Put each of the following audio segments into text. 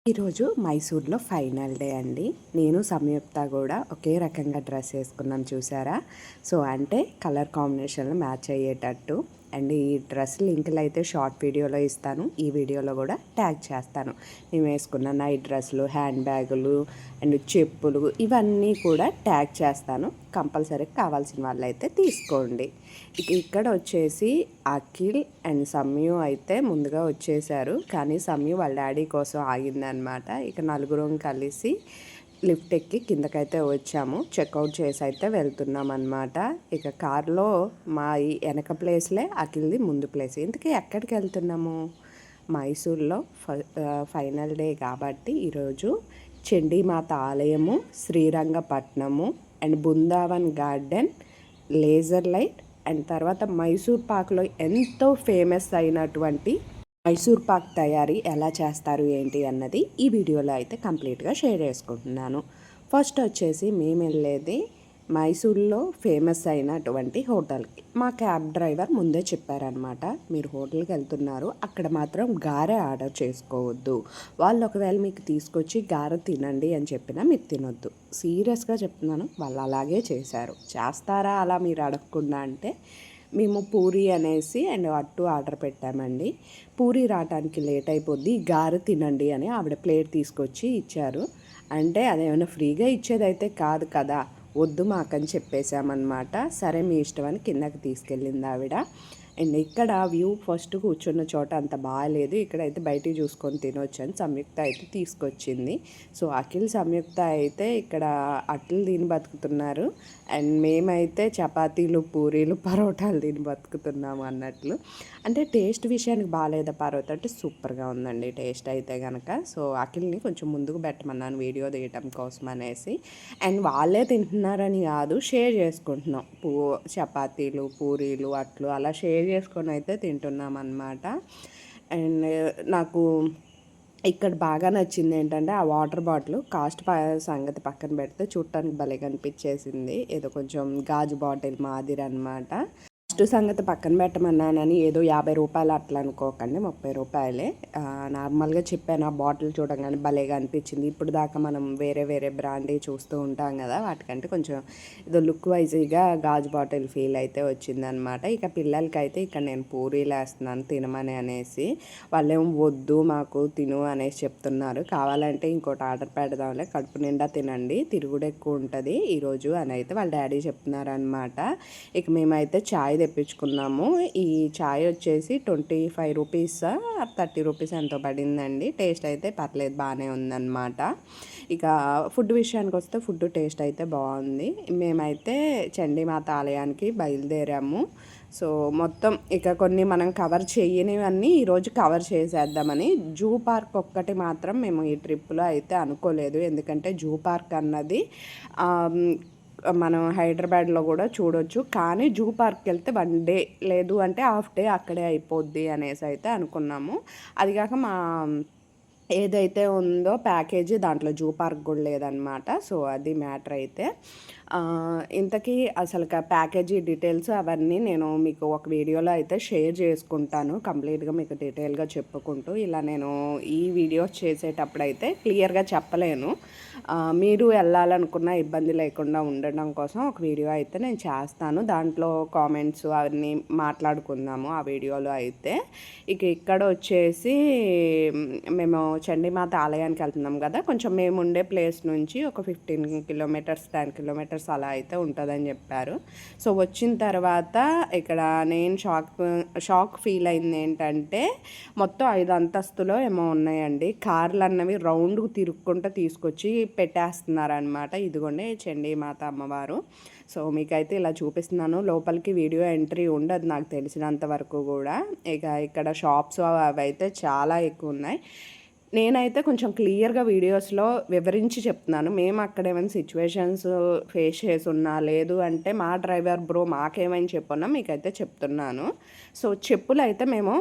ఈరోజు మైసూర్లో final day అండి. నేను సంయుక్త కూడా ఒకే రకంగా డ్రెస్ వేసుకున్నాం చూసారా. సో అంటే కలర్ కాంబినేషన్లో మ్యాచ్ అయ్యేటట్టు. అండ్ ఈ డ్రెస్ లింకులు అయితే షార్ట్ వీడియోలో ఇస్తాను, ఈ వీడియోలో కూడా ట్యాగ్ చేస్తాను. మేము వేసుకున్న నైట్ డ్రెస్సులు, హ్యాండ్ బ్యాగులు అండ్ చెప్పులు ఇవన్నీ కూడా ట్యాగ్ చేస్తాను. కంపల్సరీ కావాల్సిన వాళ్ళు అయితే తీసుకోండి. ఇక్కడ వచ్చేసి అఖిల్ అండ్ సమ్యు అయితే ముందుగా వచ్చేసారు, కానీ సమ్యు వాళ్ళ డాడీ కోసం ఆగిందనమాట. ఇక నలుగురం కలిసి లిఫ్ట్ ఎక్కి కిందకైతే వచ్చాము. చెక్అవుట్ చేసి అయితే వెళ్తున్నాం అనమాట. ఇక కార్లో మా ఈ వెనక ప్లేస్లే అఖిల్ది ముందు ప్లేస్. ఇంతకీ ఎక్కడికి వెళ్తున్నాము? మైసూర్లో ఫైనల్ డే కాబట్టి ఈరోజు చండీమాత ఆలయము, Srirangapatnam and Brindavan garden, laser light and తర్వాత మైసూర్ పాక్లో ఎంతో ఫేమస్ అయినటువంటి మైసూర్ పాక్ తయారీ ఎలా చేస్తారు ఏంటి అన్నది ఈ వీడియోలో అయితే కంప్లీట్గా షేర్ చేసుకుంటున్నాను. ఫస్ట్ వచ్చేసి మేము వెళ్ళేది మైసూర్లో ఫేమస్ అయినటువంటి హోటల్కి. మా క్యాబ్ డ్రైవర్ ముందే చెప్పారనమాట, మీరు హోటల్కి వెళ్తున్నారు, అక్కడ మాత్రం గారె ఆర్డర్ చేసుకోవద్దు. వాళ్ళు ఒకవేళ మీకు తీసుకొచ్చి గారె తినండి అని చెప్పినా మీరు తినొద్దు. సీరియస్గా చెప్తున్నాను, వాళ్ళు అలాగే చేశారు. చేస్తారా అలా మీరు అడగకుండా అంటే మేము పూరి అనేసి అండ్ అట్టు ఆర్డర్ పెట్టామండి. పూరి రావడానికి లేట్ అయిపోద్ది, గారె తినండి అని ఆవిడ ప్లేట్ తీసుకొచ్చి ఇచ్చారు. అంటే అదేమైనా ఫ్రీగా ఇచ్చేదైతే కాదు కదా, వద్దు మాకని చెప్పేశామన్నమాట. సరే మీ ఇష్టం అని కిందకి తీసుకెళ్ళింది ఆవిడ. అండ్ ఇక్కడ వ్యూ ఫస్ట్ కూర్చున్న చోట అంత బాగాలేదు, ఇక్కడైతే బయటికి చూసుకొని తినొచ్చు అని సంయుక్త అయితే తీసుకొచ్చింది. సో అఖిల్ సంయుక్త అయితే ఇక్కడ అట్లు తిని బతుకుతున్నారు, అండ్ మేమైతే చపాతీలు, పూరీలు, పరోటాలు తిని బతుకుతున్నాము అన్నట్లు. అంటే టేస్ట్ విషయానికి బాగాలేదా పరోటా అంటే సూపర్గా ఉందండి టేస్ట్ అయితే కనుక. సో అఖిల్ని కొంచెం ముందుకు పెట్టమన్నాను వీడియో తీయటం కోసం అనేసి. అండ్ వాళ్ళే తింటున్నారని కాదు, షేర్ చేసుకుంటున్నాం. చపాతీలు, పూరీలు, అట్లు అలా షేర్ చేసుకొని అయితే తింటున్నాం అన్నమాట. అండ్ నాకు ఇక్కడ బాగా నచ్చింది ఏంటంటే ఆ వాటర్ బాటిల్ కాస్ట్ సంగతి పక్కన పెడితే చూడటానికి భలే కనిపించేసింది. ఏదో కొంచెం గాజు బాటిల్ మాదిరి అనమాట. ఫస్ట్ సంగతి పక్కన పెట్టమన్నానని ఏదో 50 రూపాయలు అట్లా అనుకోకండి, 30 రూపాయలే. నార్మల్గా చెప్పాను, ఆ బాటిల్ చూడగానే భలేగా అనిపించింది. ఇప్పుడు దాకా మనం వేరే వేరే బ్రాండీ చూస్తూ ఉంటాం కదా, వాటికంటే కొంచెం ఏదో లుక్ వైజ్గా గాజు బాటిల్ ఫీల్ అయితే వచ్చిందనమాట. ఇక పిల్లలకి అయితే ఇక్కడ నేను పూరీలు వేస్తున్నాను తినమని అనేసి, వాళ్ళేమో వద్దు మాకు తిను అనేసి చెప్తున్నారు. కావాలంటే ఇంకోటి ఆర్డర్ పెడదాంలే, కడుపు నిండా తినండి, తిరుగుడు ఎక్కువ ఉంటుంది ఈరోజు అని అయితే వాళ్ళ డాడీ చెప్తున్నారనమాట. ఇక మేమైతే చాయ్ తెప్పించుకున్నాము. ఈ చాయ్ వచ్చేసి 25 రూపీస్ 30 రూపీస్ ఎంతో పడిందండి. టేస్ట్ అయితే పర్లేదు, బాగానే ఉందన్నమాట. ఇక ఫుడ్ విషయానికి వస్తే ఫుడ్ టేస్ట్ అయితే బాగుంది. మేమైతే చండీమాత ఆలయానికి బయలుదేరాము. సో మొత్తం ఇక కొన్ని మనం కవర్ చేయనివన్నీ ఈరోజు కవర్ చేసేద్దామని. జూ పార్క్ ఒక్కటి మాత్రం మేము ఈ ట్రిప్లో అయితే అనుకోలేదు, ఎందుకంటే జూ పార్క్ అన్నది మనం హైదరాబాద్లో కూడా చూడొచ్చు, కానీ జూ పార్క్కి వెళ్తే 1 డే లేదు అంటే హాఫ్ డే అక్కడే అయిపోద్ది అనేసి అయితే అనుకున్నాము. అది కాక మా ఏదైతే ఉందో ప్యాకేజీ దాంట్లో జూ పార్క్ కూడా లేదనమాట. సో అది మ్యాటర్ అయితే. ఇంతకీ అసలు ప్యాకేజీ డీటెయిల్స్ అవన్నీ నేను మీకు ఒక వీడియోలో అయితే షేర్ చేసుకుంటాను, కంప్లీట్గా మీకు డీటెయిల్గా చెప్పుకుంటూ. ఇలా నేను ఈ వీడియోస్ చేసేటప్పుడు అయితే క్లియర్గా చెప్పలేను, మీరు వెళ్ళాలనుకున్న ఇబ్బంది లేకుండా ఉండడం కోసం ఒక వీడియో అయితే నేను చేస్తాను. దాంట్లో కామెంట్స్ అవన్నీ మాట్లాడుకుందాము ఆ వీడియోలో అయితే. ఇక ఇక్కడ వచ్చేసి మేము చండీమాత ఆలయానికి వెళ్తున్నాం కదా, కొంచెం మేము ఉండే ప్లేస్ నుంచి ఒక 15 కిలోమీటర్స్ 10 కిలోమీటర్స్ అలా అయితే ఉంటుందని చెప్పారు. సో వచ్చిన తర్వాత ఇక్కడ నేను షాక్ ఫీల్ అయింది ఏంటంటే, మొత్తం 5 అంతస్తులో ఏమో ఉన్నాయండి కార్లు అన్నవి, రౌండ్కు తిరుక్కుంటూ తీసుకొచ్చి పెట్టేస్తున్నారనమాట. ఇదిగోండి చండీమాత అమ్మవారు. సో మీకైతే ఇలా చూపిస్తున్నాను. లోపలికి వీడియో ఎంట్రీ ఉండదు నాకు తెలిసినంత వరకు కూడా. ఇక ఇక్కడ షాప్స్ అవి అయితే చాలా ఎక్కువ ఉన్నాయి. నేనైతే కొంచెం క్లియర్గా వీడియోస్లో వివరించి చెప్తున్నాను. మేము అక్కడ ఏమైనా సిచ్యువేషన్స్ ఫేస్ చేసి ఉన్నా, లేదు అంటే మా డ్రైవర్ బ్రో మాకేమైనా చెప్పున్నా మీకైతే చెప్తున్నాను. సో చెప్పులు అయితే మేము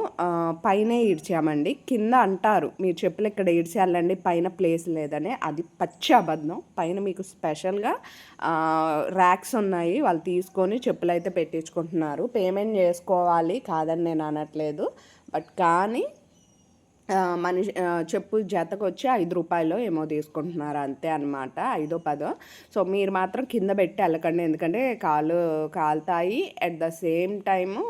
పైనే ఇడ్చామండి. కింద అంటారు మీరు చెప్పులు ఇక్కడ ఇడ్చేయాలండి పైన ప్లేస్ లేదని, అది పచ్చి అబద్ధం. పైన మీకు స్పెషల్గా ర్యాక్స్ ఉన్నాయి, వాళ్ళు తీసుకొని చెప్పులు అయితే పెట్టించుకుంటున్నారు. పేమెంట్ చేసుకోవాలి, కాదని నేను అనట్లేదు, బట్ కానీ మనిషి చెప్పు జతకొచ్చి రూ. 5 ఏమో తీసుకుంటున్నారు అంతే అనమాట. 5, 10. సో మీరు మాత్రం కింద పెట్టి వెళ్ళకండి. ఎందుకంటే కాళ్ళు కాలుతాయి. అట్ ద సేమ్ టైము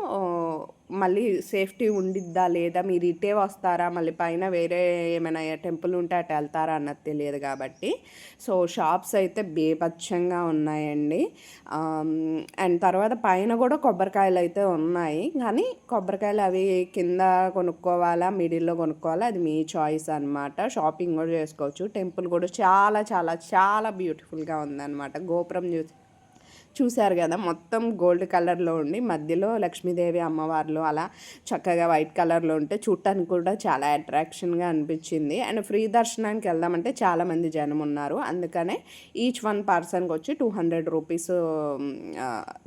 మళ్ళీ సేఫ్టీ ఉండిద్దా లేదా, మీరు ఇటే వస్తారా, మళ్ళీ పైన వేరే ఏమైనా టెంపుల్ ఉంటే అటు వెళ్తారా అన్నది తెలియదు కాబట్టి. సో షాప్స్ అయితే బేపచ్చంగా ఉన్నాయండి. అండ్ తర్వాత పైన కూడా కొబ్బరికాయలు అయితే ఉన్నాయి. కానీ కొబ్బరికాయలు అవి కింద కొనుక్కోవాలా, మిడిల్లో కొనుక్కోవాలా, అది మీ చాయిస్ అనమాట. షాపింగ్ కూడా చేసుకోవచ్చు. టెంపుల్ కూడా చాలా చాలా చాలా బ్యూటిఫుల్గా ఉందన్నమాట. గోపురం చూశారు కదా, మొత్తం గోల్డ్ కలర్లో ఉండి మధ్యలో లక్ష్మీదేవి అమ్మవార్లు అలా చక్కగా వైట్ కలర్లో ఉంటే చూడటానికి కూడా చాలా అట్రాక్షన్గా అనిపించింది. అండ్ ఫ్రీ దర్శనానికి వెళ్దామంటే చాలామంది జనం ఉన్నారు. అందుకనే ఈచ్ వన్ పర్సన్కి వచ్చి 200 రూపీస్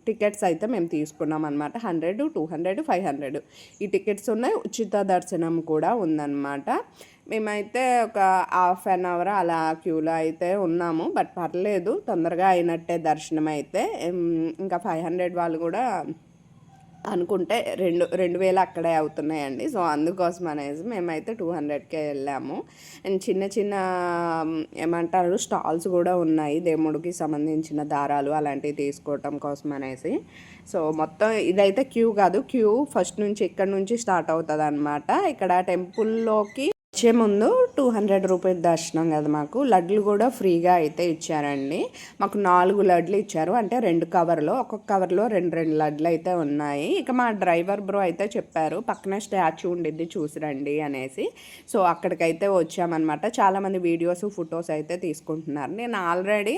టికెట్స్ అయితే మేము తీసుకున్నాం అనమాట. 100, 200, 500 ఈ టికెట్స్ ఉన్నాయి. ఉచిత దర్శనం కూడా ఉందన్నమాట. మేమైతే ఒక హాఫ్ అన్ అవర్ అలా క్యూలో అయితే ఉన్నాము. బట్ పర్లేదు, తొందరగా అయినట్టే దర్శనం అయితే. ఇంకా 500 వాళ్ళు కూడా అనుకుంటే 2000 అక్కడే అవుతున్నాయండి. సో అందుకోసం అనేసి మేమైతే 200కే వెళ్ళాము. అండ్ చిన్న చిన్న ఏమంటారు స్టాల్స్ కూడా ఉన్నాయి, దేవుడికి సంబంధించిన దారాలు అలాంటివి తీసుకోవటం కోసం అనేసి. సో మొత్తం ఇదైతే క్యూ కాదు, క్యూ ఫస్ట్ నుంచి ఇక్కడ నుంచి స్టార్ట్ అవుతుంది అనమాట. ఇక్కడ టెంపుల్లోకి వచ్చే ముందు 200 రూపీస్ దర్శనం కదా. మాకు లడ్లు కూడా ఫ్రీగా అయితే ఇచ్చారండి. మాకు 4 లడ్లు ఇచ్చారు, అంటే 2 కవర్లో, ఒక్కొక్క కవర్లో 2 లడ్లు అయితే ఉన్నాయి. ఇక మా డ్రైవర్ బ్రో అయితే చెప్పారు పక్కనే స్టాచ్యూ ఉండిద్ది చూసి రండి అనేసి. సో అక్కడికైతే వచ్చామన్నమాట. చాలామంది వీడియోస్ ఫొటోస్ అయితే తీసుకుంటున్నారు. నేను already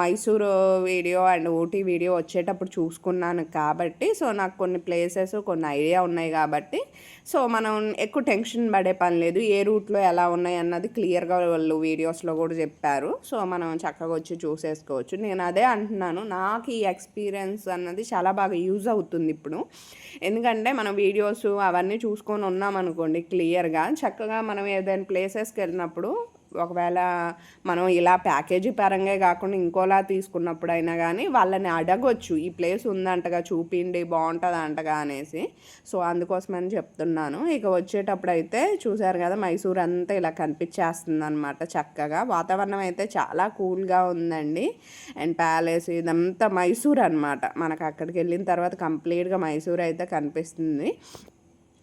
Mysuru video and Ooty video వచ్చేటప్పుడు చూసుకున్నాను కాబట్టి, సో నాకు కొన్ని ప్లేసెస్ కొన్ని ఐడియా ఉన్నాయి కాబట్టి, సో మనం ఎక్కువ టెన్షన్ పడే పని లేదు. ఏ రూట్లో ఎలా ఉన్నాయి అన్నది క్లియర్గా వాళ్ళు వీడియోస్లో కూడా చెప్పారు. సో మనం చక్కగా వచ్చి చూసేసుకోవచ్చు. నేను అదే అంటున్నాను, నాకు ఈ ఎక్స్పీరియన్స్ అన్నది చాలా బాగా యూజ్ అవుతుంది ఇప్పుడు. ఎందుకంటే మనం వీడియోస్ అవన్నీ చూసుకొని ఉన్నామనుకోండి క్లియర్గా, చక్కగా మనం ఏదైనా ప్లేసెస్కి వెళ్ళినప్పుడు ఒకవేళ మనం ఇలా ప్యాకేజీ పరంగా కాకుండా ఇంకోలా తీసుకున్నప్పుడైనా కానీ వాళ్ళని అడగొచ్చు, ఈ ప్లేస్ ఉందంటగా చూపిండి బాగుంటుంది అంటగా అనేసి. సో అందుకోసమని చెప్తున్నాను. ఇక వచ్చేటప్పుడు అయితే చూసారు కదా, మైసూర్ అంతా ఇలా కనిపించేస్తుంది అనమాట. చక్కగా వాతావరణం అయితే చాలా కూల్గా ఉందండి. అండ్ ప్యాలెస్ ఇదంతా మైసూర్ అనమాట. మనకు అక్కడికి వెళ్ళిన తర్వాత కంప్లీట్గా మైసూర్ అయితే కనిపిస్తుంది.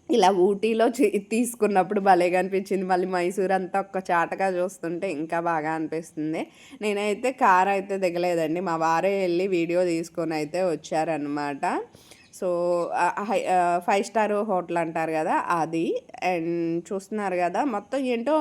ఇలా ఊటీలో తీసుకున్నప్పుడు భలేగా అనిపించింది. మళ్ళీ మైసూర్ అంతా ఒక్క చాటగా చూస్తుంటే ఇంకా బాగా అనిపిస్తుంది. నేనైతే కార్ అయితే దిగలేదండి, మా వారే వెళ్ళి వీడియో తీసుకొని అయితే వచ్చారనమాట. సో 5 స్టార్ హోటల్ అంటారు కదా అది. అండ్ చూస్తున్నారు కదా, మొత్తం ఏంటో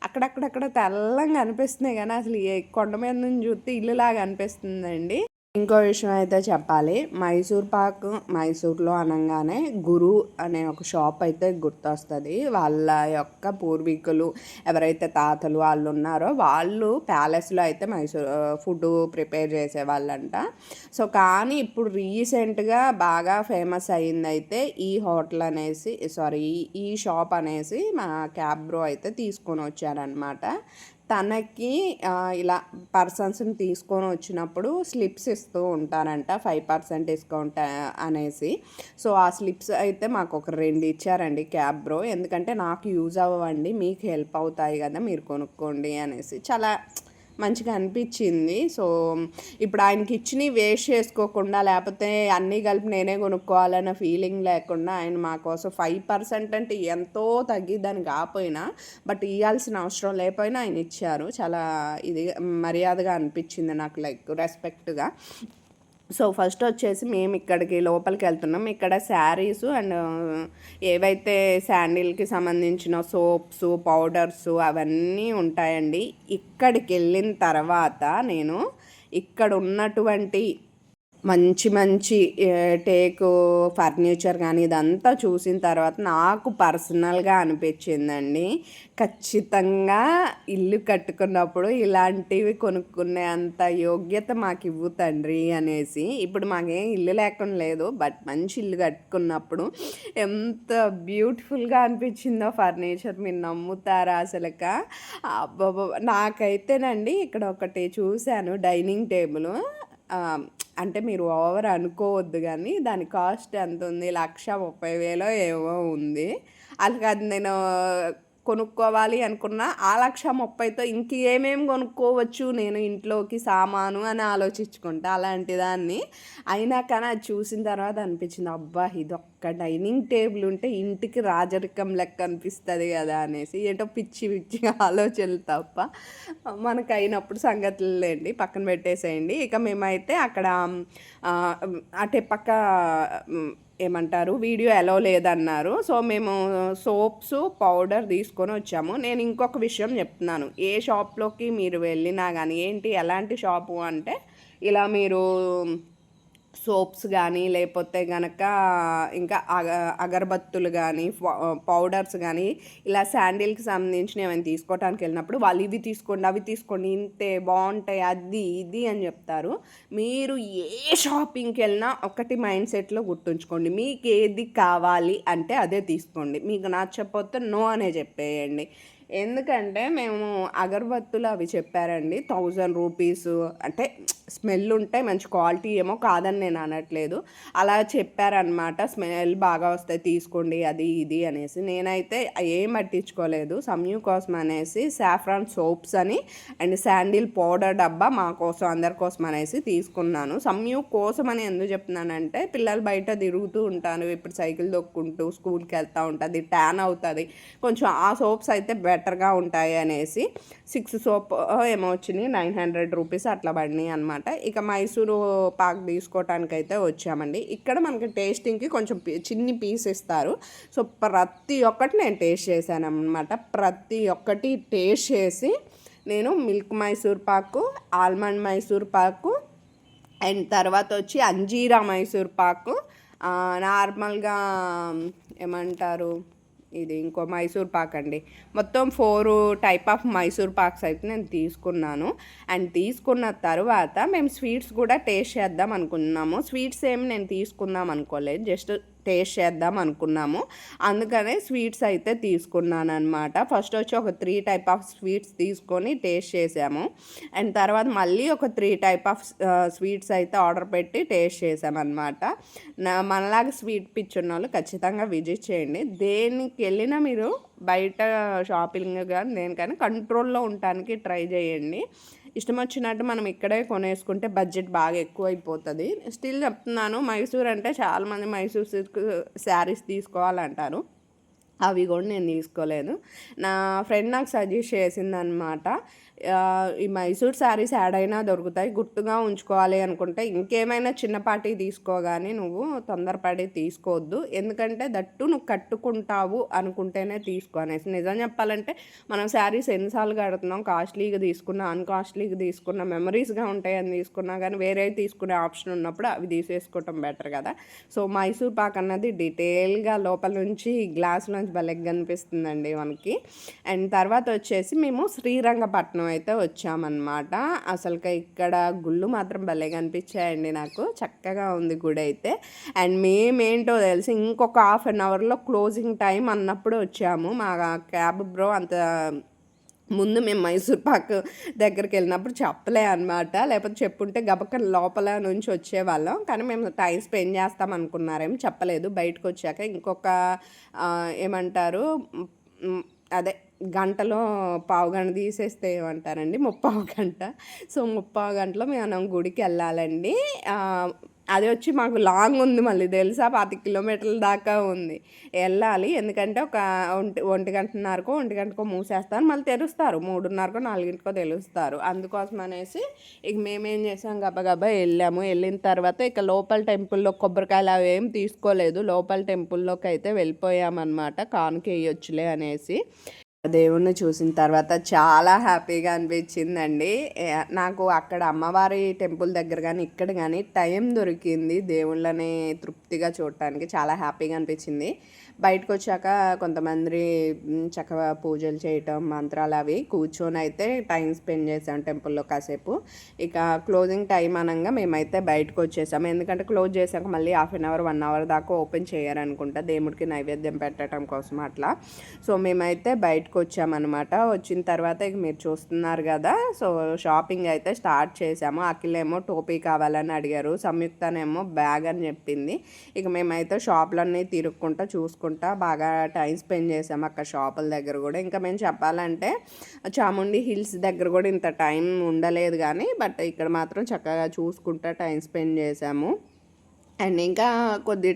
అక్కడక్కడక్కడ తెల్లంగా అనిపిస్తున్నాయి, కానీ అసలు ఏ కొండ మీద నుంచి చూస్తే ఇల్లులాగా అనిపిస్తుందండి. ఇంకో విషయం అయితే చెప్పాలి, మైసూర్ పాక్ మైసూర్లో అనగానే గురు అనే ఒక షాప్ అయితే గుర్తొస్తుంది. వాళ్ళ యొక్క పూర్వీకులు ఎవరైతే తాతలు వాళ్ళు ఉన్నారో వాళ్ళు ప్యాలెస్లో అయితే మైసూర్ ఫుడ్ ప్రిపేర్ చేసేవాళ్ళంట. సో కానీ ఇప్పుడు రీసెంట్గా బాగా ఫేమస్ అయిందైతే ఈ హోటల్ అనేసి, సారీ ఈ షాప్ అనేసి మా క్యాబ్ బ్రో అయితే తీసుకొని వచ్చారనమాట. తనకి ఇలా పర్సన్స్ని తీసుకొని వచ్చినప్పుడు స్లిప్స్ ఇస్తూ ఉంటారంట, 5% డిస్కౌంట్ అనేసి. సో ఆ స్లిప్స్ అయితే మాకు ఒక 2 ఇచ్చారండి క్యాబ్ బ్రో. ఎందుకంటే నాకు యూజ్ అవ్వండి, మీకు హెల్ప్ అవుతాయి కదా, మీరు కొనుక్కోండి అనేసి. చాలా మంచిగా అనిపించింది. సో ఇప్పుడు ఆయనకి ఇచ్చినవి వేస్ట్ చేసుకోకుండా, లేకపోతే అన్నీ కలిపి నేనే కొనుక్కోవాలన్న ఫీలింగ్ లేకుండా ఆయన మా కోసం 5% అంటే ఎంతో తగ్గిద్దని కాకపోయినా, బట్ ఇవ్వాల్సిన అవసరం లేకపోయినా ఆయన ఇచ్చారు. చాలా ఇది మర్యాదగా అనిపించింది నాకు, లైక్ రెస్పెక్ట్గా. సో ఫస్ట్ వచ్చేసి మేము ఇక్కడికి లోపలికి వెళ్తున్నాం. ఇక్కడ శారీస్ అండ్ ఏవైతే శాండిల్కి సంబంధించిన సోప్స్ పౌడర్స్ అవన్నీ ఉంటాయండి. ఇక్కడికి వెళ్ళిన తర్వాత నేను ఇక్కడ ఉన్నటువంటి మంచి మంచి టేకు ఫర్నిచర్ కానీ ఇదంతా చూసిన తర్వాత నాకు పర్సనల్గా అనిపించిందండి, ఖచ్చితంగా ఇల్లు కట్టుకున్నప్పుడు ఇలాంటివి కొనుక్కునే అంత యోగ్యత మాకు ఇవ్వు తండ్రి అనేసి. ఇప్పుడు మాకేం ఇల్లు లేకుండా లేదు, బట్ మంచి ఇల్లు కట్టుకున్నప్పుడు ఎంత బ్యూటిఫుల్గా అనిపించిందో ఫర్నిచర్, మీరు నమ్ముతారా అసలుక? నాకైతేనండి ఇక్కడ ఒకటి చూశాను, డైనింగ్ టేబుల్. అంటే మీరు ఓవర్ అనుకోవద్దు, కానీ దాని కాస్ట్ ఎంత ఉంది, 1,30,000 ఏవో ఉంది. అది కాదు నేను కొనుక్కోవాలి అనుకున్న 1,30,000తో ఇంకేమేమి కొనుక్కోవచ్చు నేను ఇంట్లోకి సామాను అని ఆలోచించుకుంటా అలాంటి దాన్ని. అయినా కానీ అది చూసిన తర్వాత అనిపించింది, అబ్బా ఇదొక్క డైనింగ్ టేబుల్ ఉంటే ఇంటికి రాజరికం లెక్క అనిపిస్తుంది కదా అనేసి. ఏంటో పిచ్చి పిచ్చిగా ఆలోచనలు తప్ప మనకు అయినప్పుడు సంగతులు లేండి, పక్కన పెట్టేసేయండి. ఇక మేమైతే అక్కడ అటే పక్క ఏమంటారు వీడియో అలో లేదన్నారు. సో మేము సోప్స్ పౌడర్ తీసుకొని వచ్చాము. నేను ఇంకొక విషయం చెప్తున్నాను, ఏ షాప్లోకి మీరు వెళ్ళినా కానీ ఏంటి ఎలాంటి షాపు అంటే ఇలా మీరు సోప్స్ కానీ లేకపోతే కనుక ఇంకా అగరబత్తులు కానీ పౌడర్స్ కానీ ఇలా శాండిల్కి సంబంధించిన ఏమైనా తీసుకోవడానికి వెళ్ళినప్పుడు వాళ్ళు ఇవి తీసుకోండి అవి తీసుకోండి ఇంతే బాగుంటాయి అది ఇది అని చెప్తారు. మీరు ఏ షాపింగ్కి వెళ్ళినా ఒకటి మైండ్ సెట్లో గుర్తుంచుకోండి, మీకు ఏది కావాలి అంటే అదే తీసుకోండి, మీకు నచ్చకపోతే నో అనే చెప్పేయండి. ఎందుకంటే మేము అగరబత్తులు అవి చెప్పారండి 1000 రూపీస్, అంటే స్మెల్ ఉంటాయి మంచి క్వాలిటీ ఏమో కాదని నేను అనట్లేదు, అలా చెప్పారనమాట. స్మెల్ బాగా వస్తాయి తీసుకోండి అది ఇది అనేసి. నేనైతే ఏం పట్టించుకోలేదు. సమ్యు కోసం అనేసి సాఫ్రాన్ సోప్స్ అని అండ్ శాండిల్ పౌడర్ డబ్బా మా కోసం అందరి కోసం అనేసి తీసుకున్నాను. సమ్యు కోసం అని ఎందుకు చెప్తున్నానంటే పిల్లలు బయట తిరుగుతూ ఉంటాను, ఇప్పుడు సైకిల్ దొక్కుంటూ స్కూల్కి వెళ్తూ ఉంటుంది, ట్యాన్ అవుతుంది కొంచెం, ఆ సోప్స్ అయితే బెటర్గా ఉంటాయి అనేసి 6 సోప్ ఏమో వచ్చినాయి 900 రూపీస్ అట్లా పడినాయి అనమాట. ఇక మైసూరు పాక్ తీసుకోవటానికి అయితే వచ్చామండి. ఇక్కడ మనకి టేస్టింగ్కి కొంచెం చిన్ని పీస్ ఇస్తారు. సో ప్రతి ఒక్కటి నేను టేస్ట్ చేశాను అనమాట. ప్రతి ఒక్కటి టేస్ట్ చేసి నేను milk Mysore pak, almond Mysore pak and తర్వాత వచ్చి అంజీరా మైసూర్ పాకు, నార్మల్గా ఏమంటారు ఇది ఇంకో మైసూర్ పాక్ అండి, మొత్తం 4 టైప్ ఆఫ్ మైసూర్ పాక్స్ అయితే నేను తీసుకున్నాను. అండ్ తీసుకున్న తర్వాత మేము స్వీట్స్ కూడా టేస్ట్ చేద్దాం అనుకున్నాము. స్వీట్స్ ఏమి నేను తీసుకుందాం అనుకోలేదు, జస్ట్ టేస్ట్ చేద్దాం అనుకున్నాము, అందుకనే స్వీట్స్ అయితే తీసుకున్నాను అనమాట. ఫస్ట్ వచ్చి ఒక 3 టైప్ ఆఫ్ స్వీట్స్ తీసుకొని టేస్ట్ చేసాము. అండ్ తర్వాత మళ్ళీ ఒక 3 టైప్ ఆఫ్ స్వీట్స్ అయితే ఆర్డర్ పెట్టి టేస్ట్ చేసామన్నమాట. మనలాగా స్వీట్ పిచ్చున్న వాళ్ళు ఖచ్చితంగా విజిట్ చేయండి. దేనికి వెళ్ళినా మీరు బయట షాపింగ్ కానీ దేనికైనా కంట్రోల్లో ఉండటానికి ట్రై చేయండి. ఇష్టం వచ్చినట్టు మనం ఇక్కడే కొనేసుకుంటే బడ్జెట్ బాగా ఎక్కువ అయిపోతుంది. స్టిల్ చెప్తున్నాను, మైసూర్ అంటే చాలామంది మైసూర్ సిల్క్ శారీస్ తీసుకోవాలంటారు, అవి కూడా నేను తీసుకోలేదు. నా ఫ్రెండ్ నాకు సజెస్ట్ చేసిందనమాట, ఈ మైసూర్ శారీస్ యాడ్ అయినా దొరుకుతాయి, గుర్తుగా ఉంచుకోవాలి అనుకుంటే ఇంకేమైనా చిన్నపాటి తీసుకోగానే నువ్వు తొందరపడి తీసుకోవద్దు, ఎందుకంటే దట్టు నువ్వు కట్టుకుంటావు అనుకుంటేనే తీసుకో అనేసి. నిజం చెప్పాలంటే మనం శారీస్ ఎన్నిసార్లు కడుతున్నాం, కాస్ట్లీగా తీసుకున్నా అన్కాస్ట్లీగా తీసుకున్నా మెమరీస్గా ఉంటాయని తీసుకున్నా కానీ వేరే తీసుకునే ఆప్షన్ ఉన్నప్పుడు అవి తీసేసుకోవటం బెటర్ కదా. సో మైసూర్ పాక్ అన్నది డీటెయిల్గా లోపల నుంచి గ్లాస్ నుంచి భలేగా కనిపిస్తుందండి మనకి. అండ్ తర్వాత వచ్చేసి మేము శ్రీరంగపట్నం అయితే వచ్చామన్నమాట. అసలుగా ఇక్కడ గుళ్ళు మాత్రం భలే కనిపించాయండి నాకు, చక్కగా ఉంది గుడి అయితే. అండ్ మేమేంటో తెలిసి ఇంకొక 1/2 అవర్లో క్లోజింగ్ టైం అన్నప్పుడు వచ్చాము. మా క్యాబ్ బ్రో అంత ముందు మేము మైసూర్ పాక్ దగ్గరికి వెళ్ళినప్పుడు చెప్పలే అనమాట, లేకపోతే చెప్పుంటే గబక్క లోపల నుంచి వచ్చేవాళ్ళం, కానీ మేము టైం స్పెండ్ చేస్తాం అనుకున్నారేమో చెప్పలేదు. బయటకు వచ్చాక ఇంకొక ఏమంటారు అదే గంటలో పావుగంట తీసేస్తే ఏమంటారండి 3/4 గంట. సో 3/4 గంటలో మేము గుడికి వెళ్ళాలండి. అది వచ్చి మాకు లాంగ్ ఉంది, మళ్ళీ తెలుసా 25 కిలోమీటర్ల దాకా ఉంది వెళ్ళాలి. ఎందుకంటే ఒక 1 గంటన్నరకో 1 గంటకో మూసేస్తారు, మళ్ళీ తెరుస్తారు 3:30కో 4కో తెలుస్తారు. అందుకోసం అనేసి ఇక మేమేం చేసాం గబగబా వెళ్ళాము. వెళ్ళిన తర్వాత ఇక లోపల టెంపుల్లో కొబ్బరికాయలు అవి ఏం తీసుకోలేదు, లోపల టెంపుల్లోకి అయితే వెళ్ళిపోయామన్నమాట, కానుక వేయొచ్చులే అనేసి. దేవుణ్ణి చూసిన తర్వాత చాలా హ్యాపీగా అనిపించిందండి నాకు. అక్కడ అమ్మవారి టెంపుల్ దగ్గర కానీ ఇక్కడ కానీ టైం దొరికింది దేవుళ్ళని తృప్తిగా చూడటానికి, చాలా హ్యాపీగా అనిపించింది. బయటకు వచ్చాక కొంతమంది చక్కగా పూజలు చేయటం మంత్రాలు అవి కూర్చొని అయితే టైం స్పెండ్ చేసాం టెంపుల్లో కాసేపు. ఇక క్లోజింగ్ టైం అనగా మేమైతే బయటకు వచ్చేసాము, ఎందుకంటే క్లోజ్ చేసాక మళ్ళీ 1/2 అవర్ 1 అవర్ దాకా ఓపెన్ చేయాలనుకుంటా దేవుడికి నైవేద్యం పెట్టడం కోసం అట్లా. సో మేమైతే బయటకు వచ్చామన్నమాట. వచ్చిన తర్వాత ఇక మీరు చూస్తున్నారు కదా, సో షాపింగ్ అయితే స్టార్ట్ చేసాము. అఖిలేమో టోపీ కావాలని అడిగారు, సంయుక్తనేమో బ్యాగ్ అని చెప్పింది. ఇక మేమైతే షాపులన్నీ తిరుక్కుంటా చూసుకుంటా బాగా టైం స్పెండ్ చేసాము అక్కడ షాపుల దగ్గర కూడా. ఇంకా మేము చెప్పాలంటే చాముండి హిల్స్ దగ్గర కూడా ఇంత టైం ఉండలేదు కానీ, బట్ ఇక్కడ మాత్రం చక్కగా చూసుకుంటా టైం స్పెండ్ చేసాము. అండ్ ఇంకా కొద్ది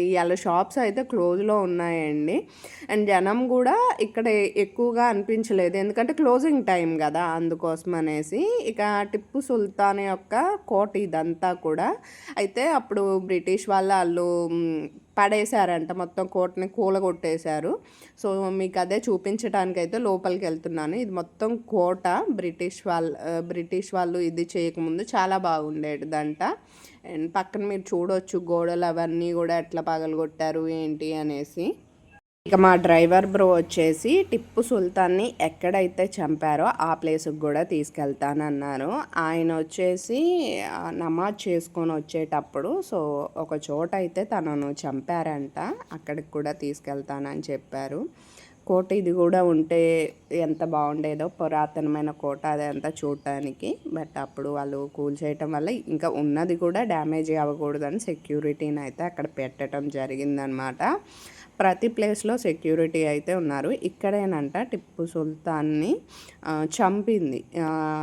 ఇవాళ షాప్స్ అయితే క్లోజ్లో ఉన్నాయండి. అండ్ జనం కూడా ఇక్కడ ఎక్కువగా అనిపించలేదు, ఎందుకంటే క్లోజింగ్ టైం కదా, అందుకోసం అనేసి. ఇక టిప్పు సుల్తాన్ యొక్క కోట ఇదంతా కూడా. అయితే అప్పుడు బ్రిటిష్ వాళ్ళు పడేశారంట, మొత్తం కోటని కూలగొట్టేశారు. సో మీకు అదే చూపించడానికి అయితే లోపలికి వెళ్తున్నాను. ఇది మొత్తం కోట, బ్రిటిష్ వాళ్ళు ఇది చేయకముందు చాలా బాగుండేదంట. అండ్ పక్కన మీరు చూడొచ్చు గోడలు అవన్నీ కూడా ఎట్లా పగలగొట్టారు ఏంటి అనేసి. ఇక మా డ్రైవర్ బ్రో వచ్చేసి టిప్పు సుల్తాన్ని ఎక్కడైతే చంపారో ఆ ప్లేస్కి కూడా తీసుకెళ్తానన్నారు. ఆయన వచ్చేసి నమాజ్ చేసుకొని వచ్చేటప్పుడు సో ఒక చోట అయితే తనను చంపారంట, అక్కడికి కూడా తీసుకెళ్తానని చెప్పారు. కోట ఇది కూడా ఉంటే ఎంత బాగుండేదో, పురాతనమైన కోట అదంతా చూడటానికి. బట్ అప్పుడు వాళ్ళు కూల్చేయటం వల్ల ఇంకా ఉన్నది కూడా డ్యామేజ్ అవ్వకూడదని సెక్యూరిటీని అయితే అక్కడ పెట్టడం జరిగిందనమాట. ప్రతి ప్లేస్లో సెక్యూరిటీ అయితే ఉన్నారు. ఇక్కడేనంట టిప్పు సుల్తాన్ని చంపింది,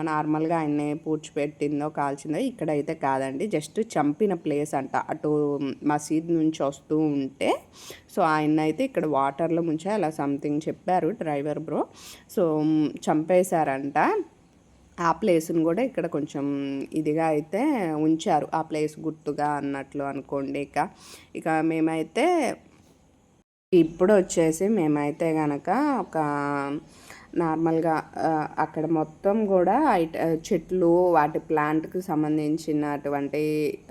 నార్మల్గా ఆయన్ని పూడ్చిపెట్టిందో కాల్చిందో, ఇక్కడైతే కాదండి, జస్ట్ చంపిన ప్లేస్ అంట. అటు మసీద్ నుంచి వస్తూ ఉంటే సో ఆయన అయితే ఇక్కడ వాటర్లో ముంచే అలా సంథింగ్ చెప్పారు డ్రైవర్ బ్రో. సో చంపేశారంట. ఆ ప్లేస్ని కూడా ఇక్కడ కొంచెం ఇదిగా అయితే ఉంచారు, ఆ ప్లేస్ గుర్తుగా అన్నట్లు అనుకోండి. ఇక మేమైతే ఇప్పుడు వచ్చేసి మేమైతే కనుక ఒక నార్మల్గా అక్కడ మొత్తం కూడా చెట్లు వాటి ప్లాంట్కి సంబంధించినటువంటి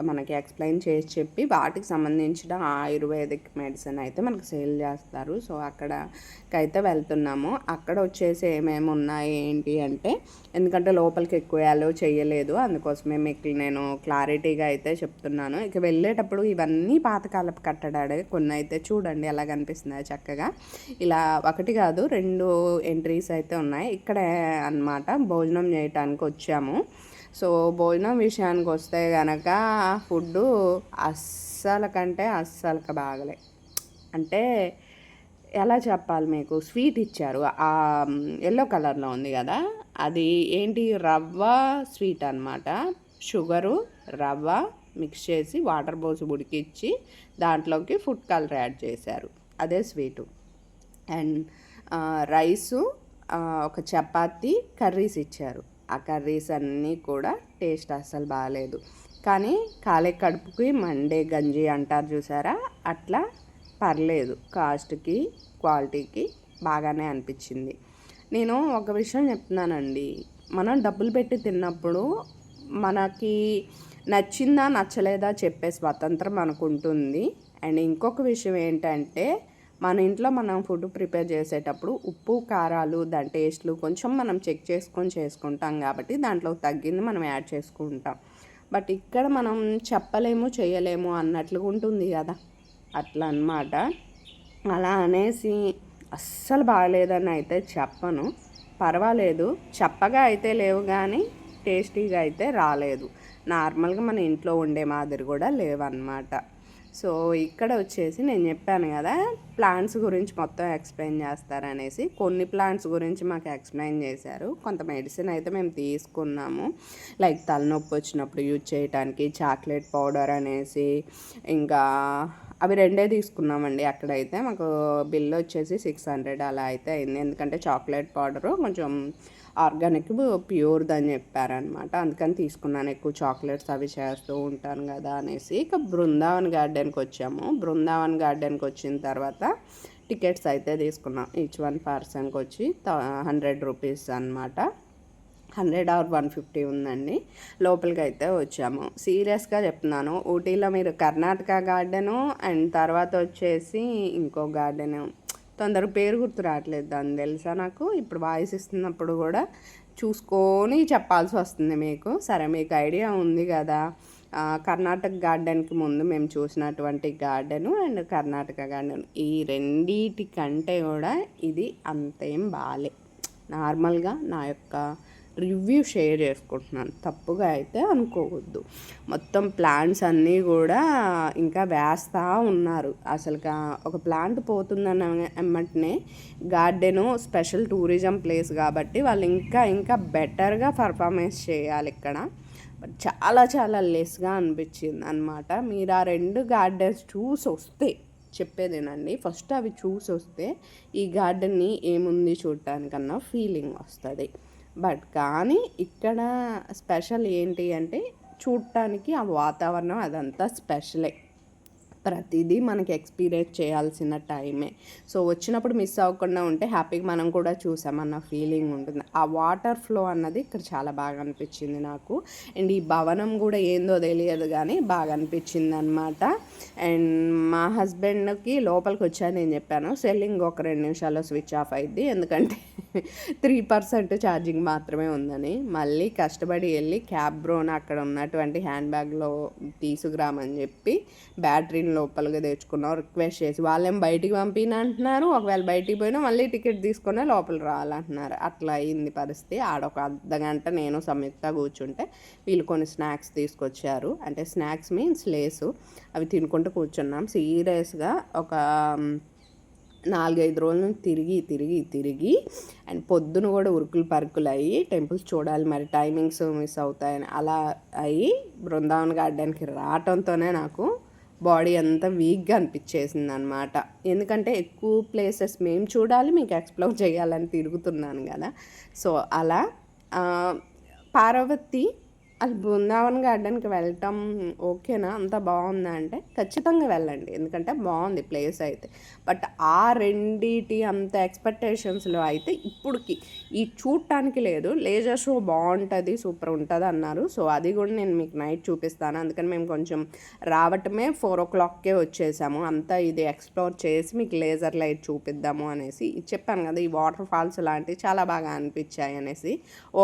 మనకి ఎక్స్ప్లెయిన్ చేసి చెప్పి వాటికి సంబంధించిన ఆయుర్వేదిక్ మెడిసిన్ అయితే మనకు సేల్ చేస్తారు. సో అక్కడికైతే వెళ్తున్నాము. అక్కడ వచ్చేసి ఏమేమి ఉన్నాయి ఏంటి అంటే, ఎందుకంటే లోపలికి ఎక్కువ అలో చేయలేదు, అందుకోసమే మీకు నేను క్లారిటీగా అయితే చెప్తున్నాను. ఇక వెళ్ళేటప్పుడు ఇవన్నీ పాతకాలపు కట్టడాడే, కొన్ని అయితే చూడండి ఎలా కనిపిస్తున్నాయి చక్కగా. ఇలా ఒకటి కాదు 2 ఎంట్రీస్ అయితే ఉన్నాయి. ఇక్కడే అన్నమాట భోజనం చేయటానికి వచ్చాము. సో భోజనం విషయానికి వస్తే కనుక ఫుడ్డు అస్సలకి బాగలే. అంటే ఎలా చెప్పాలి మీకు, స్వీట్ ఇచ్చారు, ఎల్లో కలర్లో ఉంది కదా, అది ఏంటి రవ్వ స్వీట్ అనమాట. షుగరు రవ్వ మిక్స్ చేసి వాటర్ పోసి ఉడికిచ్చి దాంట్లోకి ఫుడ్ కలర్ యాడ్ చేశారు, అదే స్వీటు. అండ్ రైసు, ఒక చపాతీ, కర్రీస్ ఇచ్చారు. ఆ కర్రీస్ అన్నీ కూడా టేస్ట్ అస్సలు బాగాలేదు. కానీ కాలే కడుపుకి మండే గంజి అంటారు చూసారా, అట్లా పర్లేదు, కాస్ట్కి క్వాలిటీకి బాగానే అనిపించింది. నేను ఒక విషయం చెప్తున్నానండి, మనం డబ్బులు పెట్టి తిన్నప్పుడు మనకి నచ్చిందా నచ్చలేదా చెప్పే స్వాతంత్రం మనకు ఉంటుంది. అండ్ ఇంకొక విషయం ఏంటంటే, మన ఇంట్లో మనం ఫుడ్ ప్రిపేర్ చేసేటప్పుడు ఉప్పు కారాలు దాని టేస్ట్లు కొంచెం మనం చెక్ చేసుకుంటాం కాబట్టి దాంట్లో తగ్గింది మనం యాడ్ చేసుకుంటాం. బట్ ఇక్కడ మనం చెప్పలేము చేయలేము అన్నట్లుగా ఉంటుంది కదా, అట్లా అన్నమాట. అలా అనేసి అస్సలు బాగాలేదని అయితే చెప్పను, పర్వాలేదు, చెప్పగా అయితే లేవు కానీ టేస్టీగా అయితే రాలేదు. నార్మల్గా మన ఇంట్లో ఉండే మాదిరి కూడా లేవన్నమాట. సో ఇక్కడ వచ్చేసి నేను చెప్పాను కదా ప్లాంట్స్ గురించి మొత్తం ఎక్స్ప్లెయిన్ చేస్తారనేసి, కొన్ని ప్లాంట్స్ గురించి మాకు ఎక్స్ప్లెయిన్ చేశారు. కొంత మెడిసిన్ అయితే మేము తీసుకున్నాము, లైక్ తలనొప్పి వచ్చినప్పుడు యూజ్ చేయడానికి చాక్లెట్ పౌడర్ అనేసి, ఇంకా అవి 2 తీసుకున్నామండి. అక్కడైతే మాకు బిల్ వచ్చేసి 600 అలా అయితే అయింది, ఎందుకంటే చాక్లెట్ పౌడరు కొంచెం ఆర్గానిక్ ప్యూర్ది అని చెప్పారనమాట, అందుకని తీసుకున్నాను. ఎక్కువ చాక్లెట్స్ అవి చేస్తూ ఉంటాను కదా అనేసి. ఇక బృందావన్ గార్డెన్కి వచ్చాము. బృందావన్ గార్డెన్కి వచ్చిన తర్వాత టికెట్స్ అయితే తీసుకున్నాం. ఈచ్ 1 పర్సన్కి వచ్చి 100 రూపీస్ అనమాట. 100 or 150 ఉందండి. లోపలికి అయితే వచ్చాము. సీరియస్గా చెప్తున్నాను, ఊటీలో మీరు కర్ణాటక గార్డెను అండ్ తర్వాత వచ్చేసి ఇంకో గార్డెను, తొందరగా పేరు గుర్తు రావట్లేదు దాన్ని, తెలుసా నాకు. ఇప్పుడు వాయిస్ ఇస్తున్నప్పుడు కూడా చూసుకొని చెప్పాల్సి వస్తుంది మీకు. సరే మీకు ఐడియా ఉంది కదా, కర్ణాటక గార్డెన్కి ముందు మేము చూసినటువంటి గార్డెను అండ్ కర్ణాటక గార్డెన్, ఈ రెండిటి కంటే కూడా ఇది అంతేం బాలే. నార్మల్గా నా యొక్క రివ్యూ షేర్ చేసుకుంటున్నాను, తప్పుగా అయితే అనుకోవద్దు. మొత్తం ప్లాంట్స్ అన్నీ కూడా ఇంకా వేస్తూ ఉన్నారు. అసలు ఒక ప్లాంట్ పోతుందని ఎమ్మటనే గార్డెను స్పెషల్ టూరిజం ప్లేస్ కాబట్టి వాళ్ళు ఇంకా ఇంకా బెటర్గా పర్ఫార్మెన్స్ చేయాలి ఇక్కడ. చాలా చాలా లెస్గా అనిపించింది అనమాట. మీరు ఆ 2 గార్డెన్స్ చూసి వస్తే చెప్పేదేనండి, ఫస్ట్ అవి చూసి వస్తే ఈ గార్డెన్ని ఏముంది చూడటానికన్నా ఫీలింగ్ వస్తుంది. బట్ కానీ ఇక్కడ స్పెషల్ ఏంటి అంటే చూడటానికి ఆ వాతావరణం అదంతా స్పెషలే. ప్రతిదీ మనకి ఎక్స్పీరియన్స్ చేయాల్సిన టైమే. సో వచ్చినప్పుడు మిస్ అవ్వకుండా ఉంటే హ్యాపీగా మనం కూడా చూసామన్న ఫీలింగ్ ఉంటుంది. ఆ వాటర్ ఫ్లో అన్నది ఇక్కడ చాలా బాగా అనిపించింది నాకు. అండ్ ఈ భవనం కూడా ఏందో తెలియదు కానీ బాగా అనిపించింది అనమాట. అండ్ మా హస్బెండ్కి లోపలికి వచ్చాను నేను చెప్పాను, సెల్లింగ్ ఒక 2 నిమిషాల్లో స్విచ్ ఆఫ్ అయింది, ఎందుకంటే 3% ఛార్జింగ్ మాత్రమే ఉందని. మళ్ళీ కష్టపడి వెళ్ళి క్యాబ్ బ్రోని అక్కడ ఉన్నటువంటి హ్యాండ్ బ్యాగ్లో తీసుకురామని చెప్పి బ్యాటరీని లోపలిగా తెచ్చుకున్నాం, రిక్వెస్ట్ చేసి. వాళ్ళేం బయటికి పంపిన అంటున్నారు, ఒకవేళ బయటికి పోయినా మళ్ళీ టికెట్ తీసుకునే లోపల రావాలంటున్నారు. అట్లా అయింది పరిస్థితి. ఆడొక అర్ధగంట నేను సంయుక్త కూర్చుంటే వీళ్ళు కొన్ని స్నాక్స్ తీసుకొచ్చారు. అంటే స్నాక్స్ మీన్స్ లేసు, అవి తినుకుంటూ కూర్చున్నాం. సీరియస్గా ఒక 4-5 రోజుల నుంచి తిరిగి అండ్ పొద్దున కూడా ఉరుకులు పరుకులు అయ్యి టెంపుల్స్ చూడాలి, మరి టైమింగ్స్ మిస్ అవుతాయని అలా అయ్యి బృందావన్ గార్డెన్కి రావటంతోనే నాకు బాడీ అంతా వీక్గా అనిపించేసింది అనమాట. ఎందుకంటే ఎక్కువ ప్లేసెస్ మేము చూడాలి, మీకు ఎక్స్ప్లోర్ చేయాలని తిరుగుతున్నాను కదా. సో అలా పార్వతి అది బృందావన్ గార్డెన్కి వెళ్ళటం ఓకేనా, అంత బాగుందా అంటే ఖచ్చితంగా వెళ్ళండి, ఎందుకంటే బాగుంది ప్లేస్ అయితే. బట్ ఆ రెండిటి అంత ఎక్స్పెక్టేషన్స్లో అయితే ఇప్పటికి ఈ చూడటానికి లేదు. లేజర్ షో బాగుంటుంది, సూపర్ ఉంటుంది అన్నారు. సో అది కూడా నేను మీకు నైట్ చూపిస్తాను. అందుకని మేము కొంచెం రావటమే 4 o'clockకే వచ్చేసాము. అంతా ఇది ఎక్స్ప్లోర్ చేసి మీకు లేజర్ లైట్ చూపిద్దాము అనేసి చెప్పాను కదా. ఈ వాటర్ ఫాల్స్ లాంటివి చాలా బాగా అనిపించాయి అనేసి.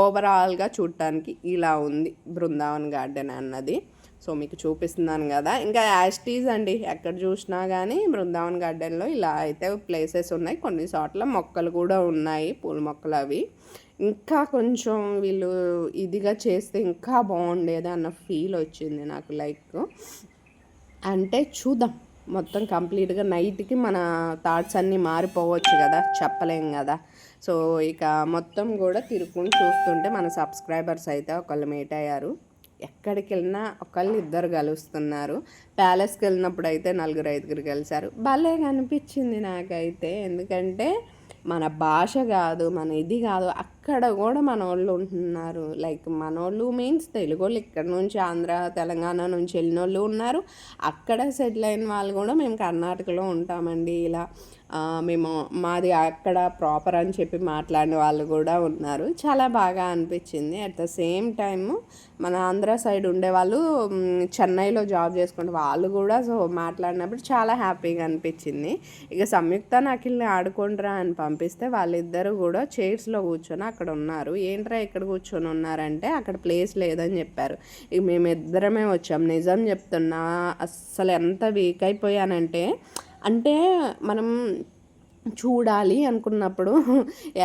ఓవరాల్గా చూడటానికి ఇలా ఉంది బృందావన్ గార్డెన్ అన్నది. సో మీకు చూపిస్తున్నాను కదా. ఇంకా యాస్టీజ్ అండి, ఎక్కడ చూసినా కానీ బృందావన్ గార్డెన్లో ఇలా అయితే ప్లేసెస్ ఉన్నాయి. కొన్ని చోట్ల మొక్కలు కూడా ఉన్నాయి, పూల మొక్కలు. అవి ఇంకా కొంచెం వీళ్ళు ఇదిగా చేస్తే ఇంకా బాగుండేది అన్న ఫీల్ వచ్చింది నాకు. లైక్ అంటే చూద్దాం, మొత్తం కంప్లీట్గా నైట్కి మన థాట్స్ అన్నీ మారిపోవచ్చు కదా, చెప్పలేం కదా. సో ఇక మొత్తం కూడా తిరుగుని చూస్తుంటే మన సబ్స్క్రైబర్స్ అయితే ఒకళ్ళు మీట్ అయ్యారు. ఎక్కడికి వెళ్ళినా ఒకళ్ళు ఇద్దరు కలుస్తున్నారు. ప్యాలెస్కి వెళ్ళినప్పుడు అయితే 4-5 కలిశారు. భలే అనిపించింది నాకైతే. ఎందుకంటే మన భాష కాదు, మన ఇది కాదు, అక్కడ కూడా మన వాళ్ళు ఉంటున్నారు. లైక్ మన వాళ్ళు మీన్స్ తెలుగు వాళ్ళు, ఇక్కడ నుంచి ఆంధ్ర తెలంగాణ నుంచి వెళ్ళిన వాళ్ళు ఉన్నారు. అక్కడ సెటిల్ అయిన వాళ్ళు కూడా మేము కర్ణాటకలో ఉంటామండి, ఇలా మేము మాది అక్కడ ప్రాపర్ అని చెప్పి మాట్లాడిన వాళ్ళు కూడా ఉన్నారు. చాలా బాగా అనిపించింది. అట్ ద సేమ్ టైము మన ఆంధ్ర సైడ్ ఉండేవాళ్ళు చెన్నైలో జాబ్ చేసుకుంటే వాళ్ళు కూడా సో మాట్లాడినప్పుడు చాలా హ్యాపీగా అనిపించింది. ఇక సంయుక్త అఖిల్ని ఆడుకుంటారా అని పంపిస్తే వాళ్ళిద్దరూ కూడా చైర్స్లో కూర్చొని అక్కడ ఉన్నారు. ఏంట్రా ఇక్కడ కూర్చొని ఉన్నారంటే అక్కడ ప్లేస్ లేదని చెప్పారు. ఇక మేమిద్దరమే వచ్చాం. నిజం చెప్తున్నా, అస్సలు ఎంత వీక్ అయిపోయానంటే, అంటే మనం చూడాలి అనుకున్నప్పుడు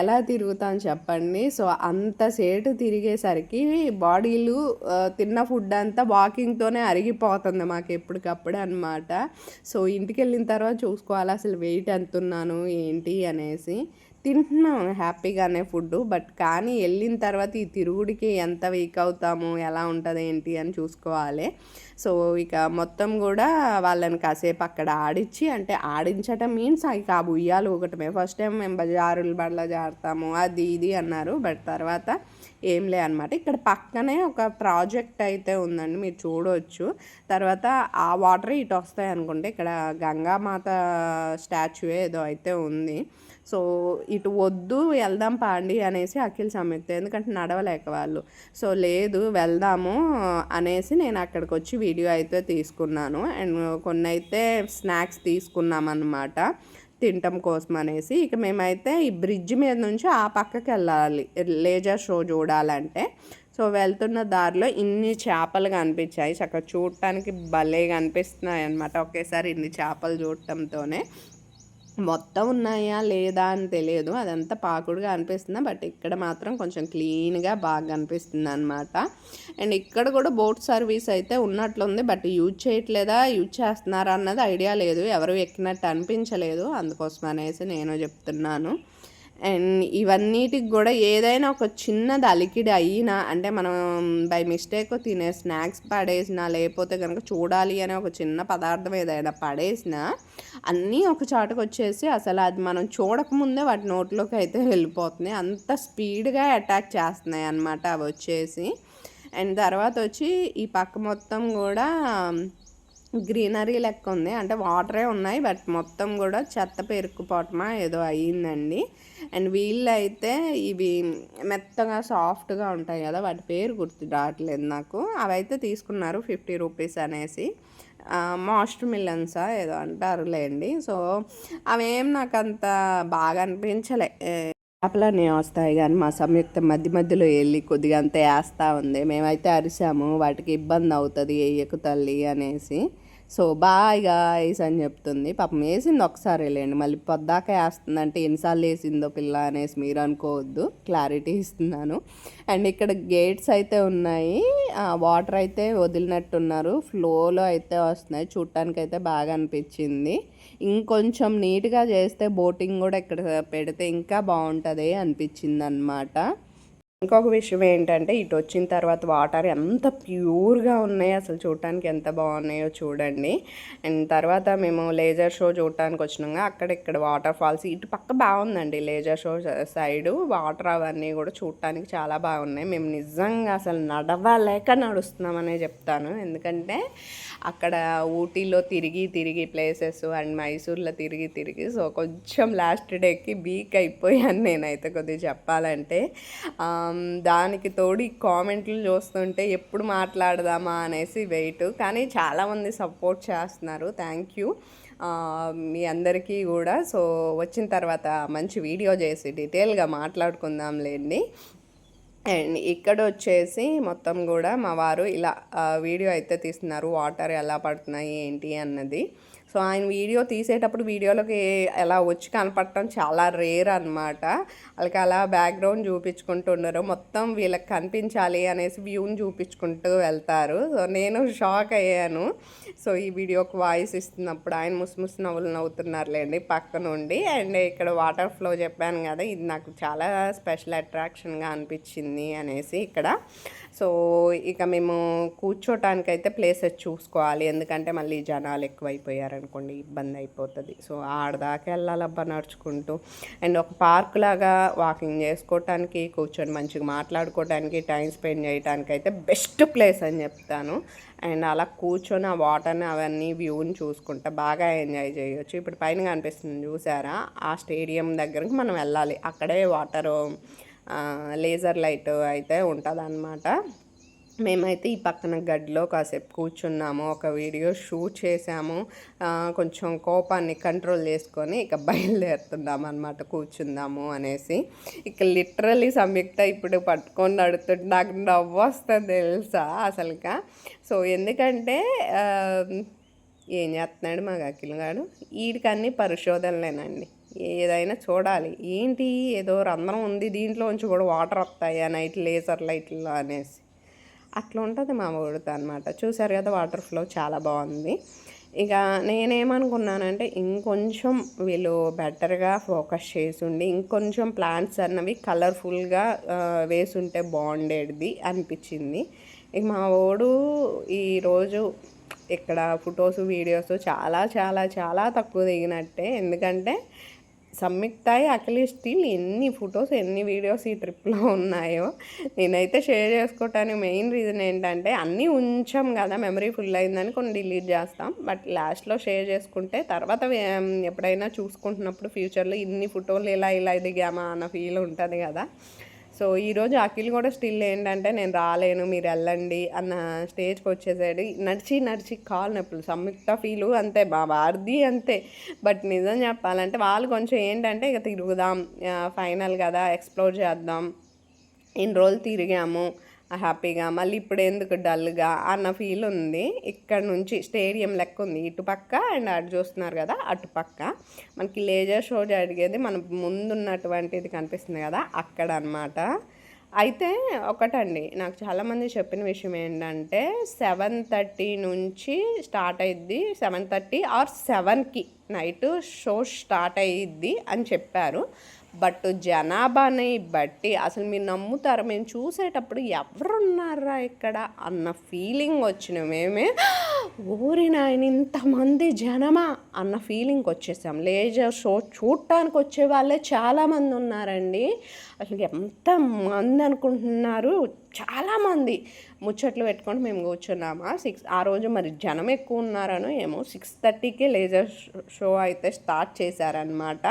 ఎలా తిరుగుతాను చెప్పండి. సో అంతసేటు తిరిగేసరికి బాడీలు తిన్న ఫుడ్ అంతా వాకింగ్తోనే అరిగిపోతుంది మాకు ఎప్పటికప్పుడు అనమాట. సో ఇంటికి వెళ్ళిన తర్వాత చూసుకోవాలి అసలు వెయిట్ ఎంత ఉన్నాను ఏంటి అనేసి. తింటున్నాం హ్యాపీగానే ఫుడ్, బట్ కానీ వెళ్ళిన తర్వాత ఈ తిరుగుడికి ఎంత వీక్ అవుతాము, ఎలా ఉంటుంది ఏంటి అని చూసుకోవాలి. సో ఇక మొత్తం కూడా వాళ్ళని కాసేపు అక్కడ ఆడించి, అంటే ఆడించటం మీన్స్ ఇక ఆ ఉయ్యాలు ఒకటమే. ఫస్ట్ టైం మేము బజారులు బడిలో జారుతాము అది ఇది అన్నారు, బట్ తర్వాత ఏం లే అనమాట. ఇక్కడ పక్కనే ఒక ప్రాజెక్ట్ అయితే ఉందండి, మీరు చూడవచ్చు. తర్వాత ఆ వాటర్ ఇటు వస్తాయి అనుకుంటే, ఇక్కడ గంగామాత స్టాచ్యూ ఏదో అయితే ఉంది. సో ఇటు వద్దు వెళ్దాం పాండి అనేసి అఖిల్ సంయుక్త, ఎందుకంటే నడవలేక వాళ్ళు. సో లేదు వెళ్దాము అనేసి నేను అక్కడికి వచ్చి వీడియో అయితే తీసుకున్నాను. అండ్ కొన్ని అయితే స్నాక్స్ తీసుకున్నాం అన్నమాట తినటం కోసం అనేసి. ఇక మేమైతే ఈ బ్రిడ్జ్ మీద నుంచి ఆ పక్కకి వెళ్ళాలి లేజర్ షో చూడాలంటే. సో వెళ్తున్న దారిలో ఇన్ని చేపలు కనిపించాయి, చక్కగా చూడటానికి భలేగా అనిపిస్తున్నాయి అనమాట. ఒకేసారి ఇన్ని చేపలు చూడటంతోనే మొత్తం ఉన్నాయా లేదా అని తెలియదు, అదంతా పాకుడుగా అనిపిస్తుంది. బట్ ఇక్కడ మాత్రం కొంచెం క్లీన్గా బాగా అనిపిస్తుంది అనమాట. అండ్ ఇక్కడ కూడా బోట్ సర్వీస్ అయితే ఉన్నట్లుంది, బట్ యూజ్ చేయట్లేదా యూజ్ చేస్తున్నారా అన్నది ఐడియా లేదు, ఎవరు ఎక్కినట్టు అనిపించలేదు, అందుకోసం అనేసి నేను చెప్తున్నాను. అండ్ ఇవన్నిటికి కూడా ఏదైనా ఒక చిన్నది అలికిడి అయినా, అంటే మనం బై మిస్టేక్ తినే స్నాక్స్ పడేసినా, లేకపోతే కనుక చూడాలి అనే ఒక చిన్న పదార్థం ఏదైనా పడేసినా అన్నీ ఒక చాటుకు వచ్చేసి అసలు అది మనం చూడకముందే వాటి నోట్లోకి అయితే వెళ్ళిపోతున్నాయి, అంత స్పీడ్గా అటాక్ చేస్తున్నాయి అన్నమాట అవి వచ్చేసి. అండ్ తర్వాత వచ్చి ఈ పక్క మొత్తం కూడా గ్రీనరీ లెక్క ఉంది, అంటే వాటరే ఉన్నాయి, బట్ మొత్తం కూడా చెత్త పేరుకుపోవటమా ఏదో అయ్యిందండి. అండ్ వీళ్ళు అయితే ఇవి మెత్తగా సాఫ్ట్గా ఉంటాయి కదా, వాటి పేరు గుర్తు రావట్లేదు నాకు, అవైతే తీసుకున్నారు 50 రూపీస్ అనేసి. మాస్ట్ మిల్లన్సా ఏదో అంటారులేండి. సో అవేం నాకు అంత బాగా అనిపించలే, చేపలన్నీ వస్తాయి కానీ మా సంయుక్త మధ్య మధ్యలో వెళ్ళి కొద్దిగా అంతా వేస్తూ ఉంది. మేమైతే అరిసాము, వాటికి ఇబ్బంది అవుతుంది వేయకు తల్లి అనేసి. సో బాయ్ గాయ్స్ అని చెప్తుంది. పాపం వేసింది ఒకసారి లేండి, మళ్ళీ పొద్దాక వేస్తుందంటే ఎన్నిసార్లు వేసిందో పిల్ల అనేసి మీరు అనుకోవద్దు, క్లారిటీ ఇస్తున్నాను. అండ్ ఇక్కడ గేట్స్ అయితే ఉన్నాయి, వాటర్ అయితే వదిలినట్టున్నారు, ఫ్లోలో అయితే వస్తున్నాయి, చూడటానికి అయితే బాగా అనిపించింది. ఇంకొంచెం నీట్గా చేస్తే బోటింగ్ కూడా ఇక్కడ పెడితే ఇంకా బాగుంటుంది అనిపించింది అన్నమాట. ఇంకొక విషయం ఏంటంటే ఇటు వచ్చిన తర్వాత వాటర్ ఎంత ప్యూర్గా ఉన్నాయో అసలు చూడటానికి ఎంత బాగున్నాయో చూడండి. అండ్ తర్వాత మేము లేజర్ షో చూడటానికి వచ్చినాక అక్కడ వాటర్ ఫాల్స్ ఇటు పక్క బాగుందండి, లేజర్ షో సైడు వాటర్ అవన్నీ కూడా చూడటానికి చాలా బాగున్నాయి. మేము నిజంగా అసలు నడవలేక నడుస్తున్నామనే చెప్తాను, ఎందుకంటే అక్కడ ఊటీలో తిరిగి ప్లేసెస్ అండ్ మైసూర్లో తిరిగి సో కొంచెం లాస్ట్ డేకి వీక్ అయిపోయాను నేనైతే కొద్దిగా చెప్పాలంటే. దానికి తోడు ఈ కామెంట్లు చూస్తుంటే ఎప్పుడు మాట్లాడదామా అనేసి వెయిట్, కానీ చాలామంది సపోర్ట్ చేస్తున్నారు, థ్యాంక్ యూ మీ అందరికీ కూడా. సో వచ్చిన తర్వాత మంచి వీడియో చేసి డీటెయిల్గా మాట్లాడుకుందాంలేండి. అండ్ ఇక్కడ వచ్చేసి మొత్తం కూడా మా వారు ఇలా వీడియో అయితే తీస్తున్నారు, వాటర్ ఎలా పడుతున్నాయి ఏంటి అన్నది. సో ఆయన వీడియో తీసేటప్పుడు వీడియోలోకి ఎలా వచ్చి కనపడటం చాలా రేర్ అనమాట, వాళ్ళకి అలా బ్యాక్గ్రౌండ్ చూపించుకుంటున్నారు, మొత్తం వీళ్ళకి కనిపించాలి అనేసి వ్యూని చూపించుకుంటూ వెళ్తారు. సో నేను షాక్ అయ్యాను. సో ఈ వీడియోకి వాయిస్ ఇస్తున్నప్పుడు ఆయన ముసి నవ్వులు నవ్వుతున్నారులేండి పక్క నుండి. అండ్ ఇక్కడ వాటర్ ఫ్లో చెప్పాను కదా, ఇది నాకు చాలా స్పెషల్ అట్రాక్షన్గా అనిపించింది అనేసి ఇక్కడ. సో ఇక మేము కూర్చోటానికైతే ప్లేసెస్ చూసుకోవాలి, ఎందుకంటే మళ్ళీ జనాలు ఎక్కువైపోయారనుకోండి ఇబ్బంది అయిపోతుంది. సో ఆడదాకా వెళ్ళాలబ్బా నడుచుకుంటూ. అండ్ ఒక పార్క్ లాగా వాకింగ్ చేసుకోవటానికి, కూర్చొని మంచిగా మాట్లాడుకోవటానికి, టైం స్పెండ్ చేయడానికి అయితే బెస్ట్ ప్లేస్ అని చెప్తాను. అండ్ అలా కూర్చొని ఆ వాటర్ని అవన్నీ వ్యూని చూసుకుంటా బాగా ఎంజాయ్ చేయొచ్చు. ఇప్పుడు పైన కనిపిస్తుంది చూసారా, ఆ స్టేడియం దగ్గరికి మనం వెళ్ళాలి, అక్కడే వాటరు లేజర్ లైట్ అయితే ఉంటుంది అన్నమాట. మేమైతే ఈ పక్కన గడ్డిలో కాసేపు కూర్చున్నాము, ఒక వీడియో షూట్ చేసాము, కొంచెం కోపాన్ని కంట్రోల్ చేసుకొని ఇక బయలుదేరుతున్నాము అనమాట కూర్చుందాము అనేసి. ఇక లిటరల్లీ సంయుక్త ఇప్పుడు పట్టుకొని నడుతుంటే నాకు నవ్వు వస్తుంది తెలుసా అసలుగా. సో ఎందుకంటే ఏం చేస్తున్నాడు మా అఖిల్ గాడు, వీడికన్నీ పరిశోధనలేనండి, ఏదైనా చూడాలి, ఏంటి ఏదో రంధ్రం ఉంది దీంట్లోంచి కూడా వాటర్ వస్తాయా నైట్ లేజర్ లైట్లో అనేసి, అట్లా ఉంటుంది మా ఊడితో అనమాట. చూసారు కదా వాటర్ ఫ్లో చాలా బాగుంది. ఇక నేనేమనుకున్నానంటే ఇంకొంచెం వీళ్ళు బెటర్గా ఫోకస్ చేసుండి ఇంకొంచెం ప్లాంట్స్ అన్నవి కలర్ఫుల్గా వేసుంటే బాగుండేది అనిపించింది. ఇక మా వాడు ఈరోజు ఇక్కడ ఫొటోస్ వీడియోస్ చాలా చాలా చాలా తక్కువ దిగినట్టే, ఎందుకంటే సంయుక్త అఖిల్ స్టిల్ ఎన్ని ఫొటోస్ ఎన్ని వీడియోస్ ఈ ట్రిప్లో ఉన్నాయో నేనైతే షేర్ చేసుకోవటానికి మెయిన్ రీజన్ ఏంటంటే అన్నీ ఉంచాం కదా, మెమరీ ఫుల్ అయిందని కొన్ని డిలీట్ చేస్తాం, బట్ లాస్ట్లో షేర్ చేసుకుంటే తర్వాత ఎప్పుడైనా చూసుకుంటున్నప్పుడు ఫ్యూచర్లో ఇన్ని ఫోటోలు ఇలా దిగామా అన్న ఫీల్ ఉంటుంది కదా. సో ఈరోజు అఖిల్ కూడా స్టిల్ ఏంటంటే నేను రాలేను మీరు వెళ్ళండి అన్న స్టేజ్కి వచ్చేసాడు, నడిచి కాలు నొప్పులు. సంయుక్త ఫీలు అంతే, మా వారిది అంతే. బట్ నిజం చెప్పాలంటే వాళ్ళు కొంచెం ఏంటంటే ఇక తిరుగుదాం, ఫైనల్ కదా ఎక్స్ప్లోర్ చేద్దాం, ఇన్ని రోజులు తిరిగాము హ్యాపీగా. మళ్ళీ ఇప్పుడు ఎందుకు డల్గా అన్న ఫీల్ ఉంది. ఇక్కడ నుంచి స్టేడియం లెక్క ఉంది, ఇటుపక్క అండ్ అటు చూస్తున్నారు కదా అటుపక్క. మనకి లేజర్ షో జరిగేది మన ముందున్నటువంటిది కనిపిస్తుంది కదా అక్కడ అనమాట. అయితే ఒకటండి, నాకు చాలామంది చెప్పిన విషయం ఏంటంటే 7:30 నుంచి స్టార్ట్ అయ్యిద్ది, 7:30 ఆర్ 7కి నైట్ షో స్టార్ట్ అయ్యిద్ది అని చెప్పారు. బట్ జనాభాని బట్టి అసలు మీరు నమ్ముతారా, మేము చూసేటప్పుడు ఎవరున్నారా ఇక్కడ అన్న ఫీలింగ్ వచ్చిన మేమే ఊరి నాయన ఇంతమంది జనమా అన్న ఫీలింగ్కి వచ్చేసాం. లేజర్ షో చూడటానికి వచ్చే వాళ్ళే చాలామంది ఉన్నారండి. అసలు ఎంతమంది అనుకుంటున్నారు, చాలామంది ముచ్చట్లు పెట్టుకొని మేము కూర్చున్నామా. ఆ రోజు మరి జనం ఎక్కువ ఉన్నారనో ఏమో 6:30కే లేజర్ షో అయితే స్టార్ట్ చేశారనమాట.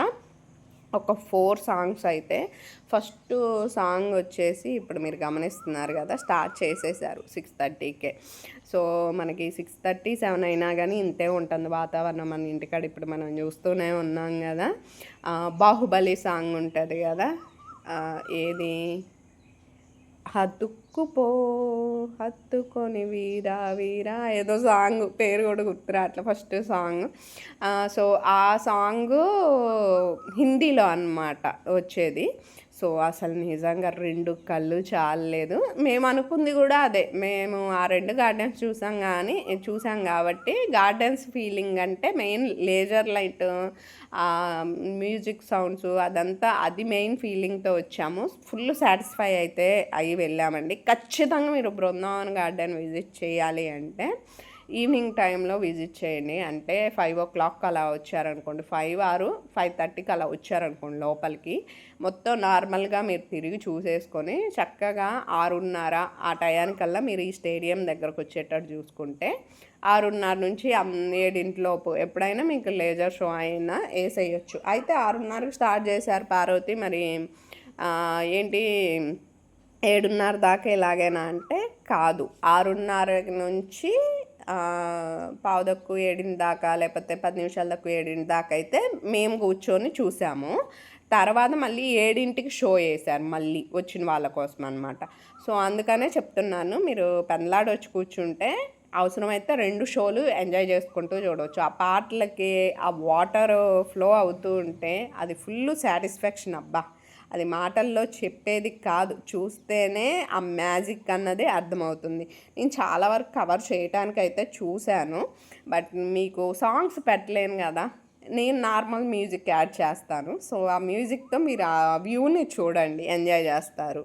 ఒక 4 సాంగ్స్ అయితే ఫస్ట్ సాంగ్ వచ్చేసి ఇప్పుడు మీరు గమనిస్తున్నారు కదా స్టార్ట్ చేసేసారు 6:30కే. సో మనకి 6:30, 7 అయినా కానీ ఇంతే ఉంటుంది వాతావరణం మన ఇంటికాడ. ఇప్పుడు మనం చూస్తూనే ఉన్నాం కదా, బాహుబలి సాంగ్ ఉంటుంది కదా, ఏది హత్తుకుపో హత్తుకొని వీరా వీరా ఏదో సాంగ్ పేరు కూడా గుర్తురా అట్లా ఫస్ట్ సాంగ్. సో ఆ సాంగ్ హిందీలో అన్నమాట వచ్చేది. సో అసలు నిజంగా 2 కళ్ళు చాలలేదు. మేము అనుకుంది కూడా అదే, మేము ఆ 2 గార్డెన్స్ చూసాం కాబట్టి గార్డెన్స్ ఫీలింగ్ అంటే main laser light, music sounds అదంతా అది మెయిన్ ఫీలింగ్తో వచ్చాము. ఫుల్ సాటిస్ఫై అయితే అయ్యి వెళ్ళామండి. ఖచ్చితంగా మీరు బృందావన్ గార్డెన్ విజిట్ చేయాలి అంటే ఈవినింగ్ టైంలో విజిట్ చేయండి. అంటే 5 o'clock అలా వచ్చారనుకోండి, 5 or 5:30కి అలా వచ్చారనుకోండి లోపలికి, మొత్తం నార్మల్గా మీరు తిరిగి చూసేసుకొని చక్కగా 6:30 ఆ టయానికల్లా మీరు ఈ స్టేడియం దగ్గరకు వచ్చేటట్టు చూసుకుంటే 6:30 నుంచి 7 ఎప్పుడైనా మీకు లేజర్ షో అయినా వేసేయచ్చు. అయితే 6:30కి స్టార్ట్ చేశారు పార్వతి, మరి ఏంటి 7:30 దాకా ఎలాగైనా అంటే కాదు, 6:30 నుంచి 7:15 దాకా లేకపోతే 10 నిమిషాల దాకా 7 దాకా అయితే మేము కూర్చొని చూసాము. తర్వాత మళ్ళీ 7కి షో వేశారు మళ్ళీ వచ్చిన వాళ్ళ కోసం అనమాట. సో అందుకనే చెప్తున్నాను, మీరు పెందలాడ వచ్చి కూర్చుంటే అవసరమైతే 2 షోలు ఎంజాయ్ చేసుకుంటూ చూడవచ్చు. ఆ పాటలకి ఆ వాటర్ ఫ్లో అవుతూ ఉంటే అది ఫుల్ సాటిస్ఫాక్షన్. అబ్బా, అది మాటల్లో చెప్పేది కాదు, చూస్తేనే ఆ మ్యాజిక్ అన్నది అర్థమవుతుంది. నేను చాలా వరకు కవర్ చేయడానికి అయితే చూశాను, బట్ మీకు సాంగ్స్ పెట్టలేను కదా, నేను నార్మల్ మ్యూజిక్ యాడ్ చేస్తాను. సో ఆ మ్యూజిక్తో మీరు ఆ వ్యూని చూడండి, ఎంజాయ్ చేస్తారు.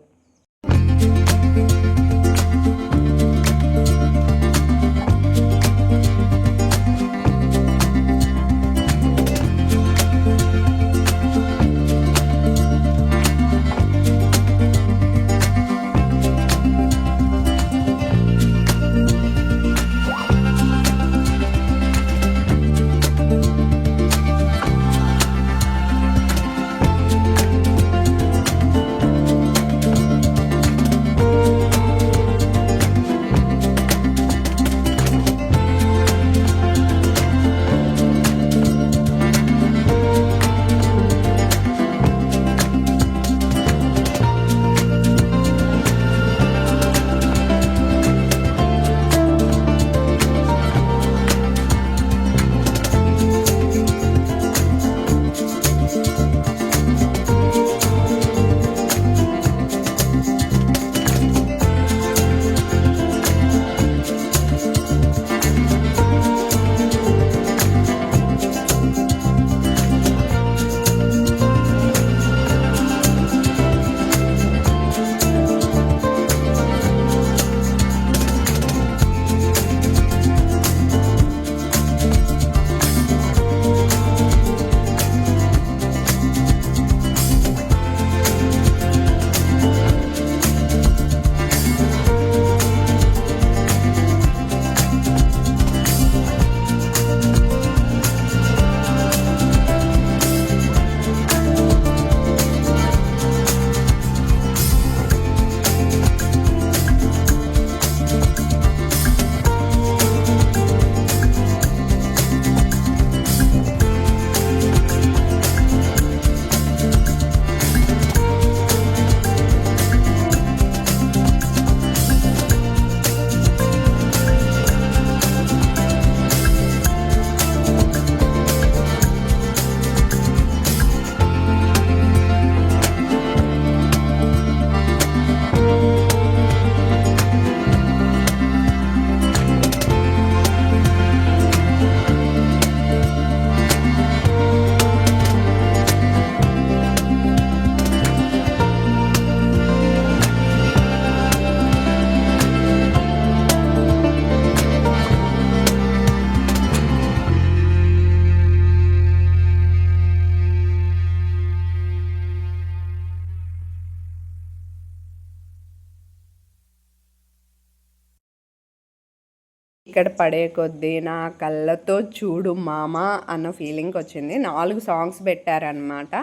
ఇక్కడ పడే కొద్దీ నా కళ్ళతో చూడు మామ అన్న ఫీలింగ్ వచ్చింది. 4 సాంగ్స్ పెట్టారనమాట.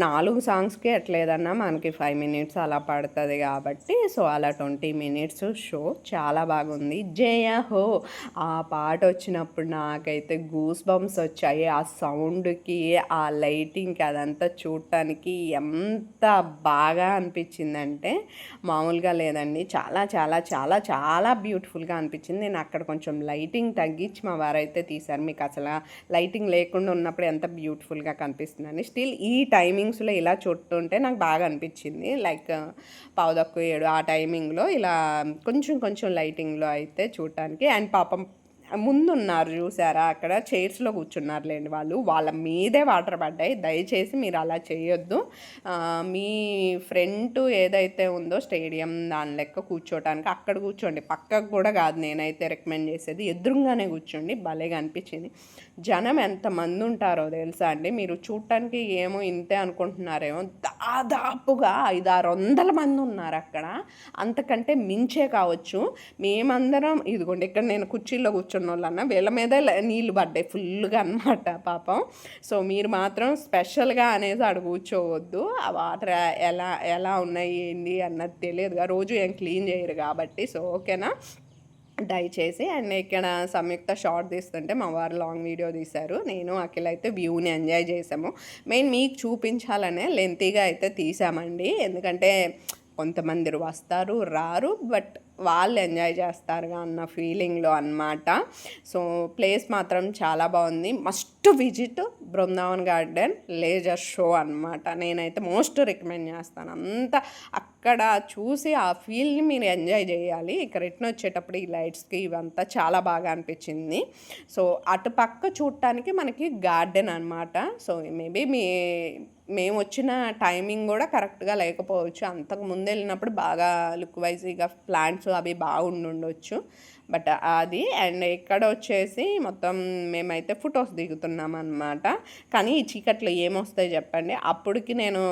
4 సాంగ్స్కి ఎట్లేదన్నా మనకి 5 మినిట్స్ అలా పడుతుంది కాబట్టి సో అలా 20 మినిట్స్ షో చాలా బాగుంది. జయ హో ఆ పాట వచ్చినప్పుడు నాకైతే గూస్ బంప్స్ వచ్చాయి. ఆ సౌండ్కి ఆ లైటింగ్కి అదంతా చూడటానికి ఎంత బాగా అనిపించిందంటే మామూలుగా లేదండి. చాలా చాలా చాలా చాలా బ్యూటిఫుల్గా అనిపించింది. నేను అక్కడ కొంచెం లైటింగ్ తగ్గించి మా వారైతే తీశారు. మీకు అసలు లైటింగ్ లేకుండా ఉన్నప్పుడు ఎంత బ్యూటిఫుల్గా కనిపిస్తుందని. స్టిల్ ఈ టైమింగ్స్లో ఇలా చూస్తుంటే నాకు బాగా అనిపించింది. లైక్ 6:15 ఆ టైమింగ్లో ఇలా కొంచెం కొంచెం లైటింగ్లో అయితే చూడటానికి. అండ్ పాపం ముందున్నారు చూసారా, అక్కడ చైర్స్లో కూర్చున్నారులేండి వాళ్ళు, వాళ్ళ మీదే వాటర్ పడ్డాయి. దయచేసి మీరు అలా చేయొద్దు. మీ ఫ్రంట్ ఏదైతే ఉందో స్టేడియం దాని లెక్క కూర్చోటానికి అక్కడ కూర్చోండి, పక్కకు కూడా కాదు. నేనైతే రికమెండ్ చేసేది ఎదురుగానే కూర్చోండి. భలేగా అనిపించింది. జనం ఎంతమంది ఉంటారో తెలుసా అండి. మీరు చూడటానికి ఏమో ఇంతే అనుకుంటున్నారేమో, దాదాపుగా 500-600 మంది ఉన్నారు అక్కడ. అంతకంటే మించే కావచ్చు. మేమందరం ఇదిగోండి ఇక్కడ నేను కుర్చీలో కూర్చున్న వాళ్ళన్న వీళ్ళ మీద నీళ్ళు పడ్డాయి ఫుల్గా అనమాట పాపం. సో మీరు మాత్రం స్పెషల్గా అనేసి అక్కడ కూర్చోవద్దు. ఆ వాటర్ ఎలా ఎలా ఉన్నాయి ఏంటి అన్నది తెలియదుగా, రోజు ఏం క్లీన్ చేయరు కాబట్టి. సో ఓకేనా, దయచేసి. అండ్ ఇక్కడ సంయుక్త షార్ట్ తీస్తుంటే మా వారు లాంగ్ వీడియో తీశారు. నేను అఖిల్ అయితే వ్యూని ఎంజాయ్ చేసాము. మెయిన్ మీకు చూపించాలనే లెంతీగా అయితే తీసామండి. ఎందుకంటే కొంతమంది వస్తారు రారు, బట్ వాళ్ళు ఎంజాయ్ చేస్తారుగా అన్న ఫీలింగ్లో అనమాట. సో ప్లేస్ మాత్రం చాలా బాగుంది. Must visit Brindavan garden laser show అనమాట. నేనైతే మోస్ట్ రికమెండ్ చేస్తాను. అంతా అక్కడ చూసి ఆ ఫీల్ని మీరు ఎంజాయ్ చేయాలి. ఇక్కడ రిటర్న్ వచ్చేటప్పుడు ఈ లైట్స్కి ఇవంతా చాలా బాగా అనిపించింది. సో అటు పక్క చూడటానికి మనకి గార్డెన్ అనమాట. సో మేబీ మేము వచ్చిన టైమింగ్ కూడా కరెక్ట్గా లేకపోవచ్చు. అంతకు ముందు వెళ్ళినప్పుడు బాగా లుక్ వైజ్ ఇక ప్లాంట్స్ అవి బాగుండొచ్చు. బట్ అది. అండ్ ఇక్కడ వచ్చేసి మొత్తం మేమైతే ఫొటోస్ దిగుతున్నాం అన్నమాట. కానీ ఈ చీకట్లో ఏమొస్తాయి చెప్పండి. అప్పటికి నేను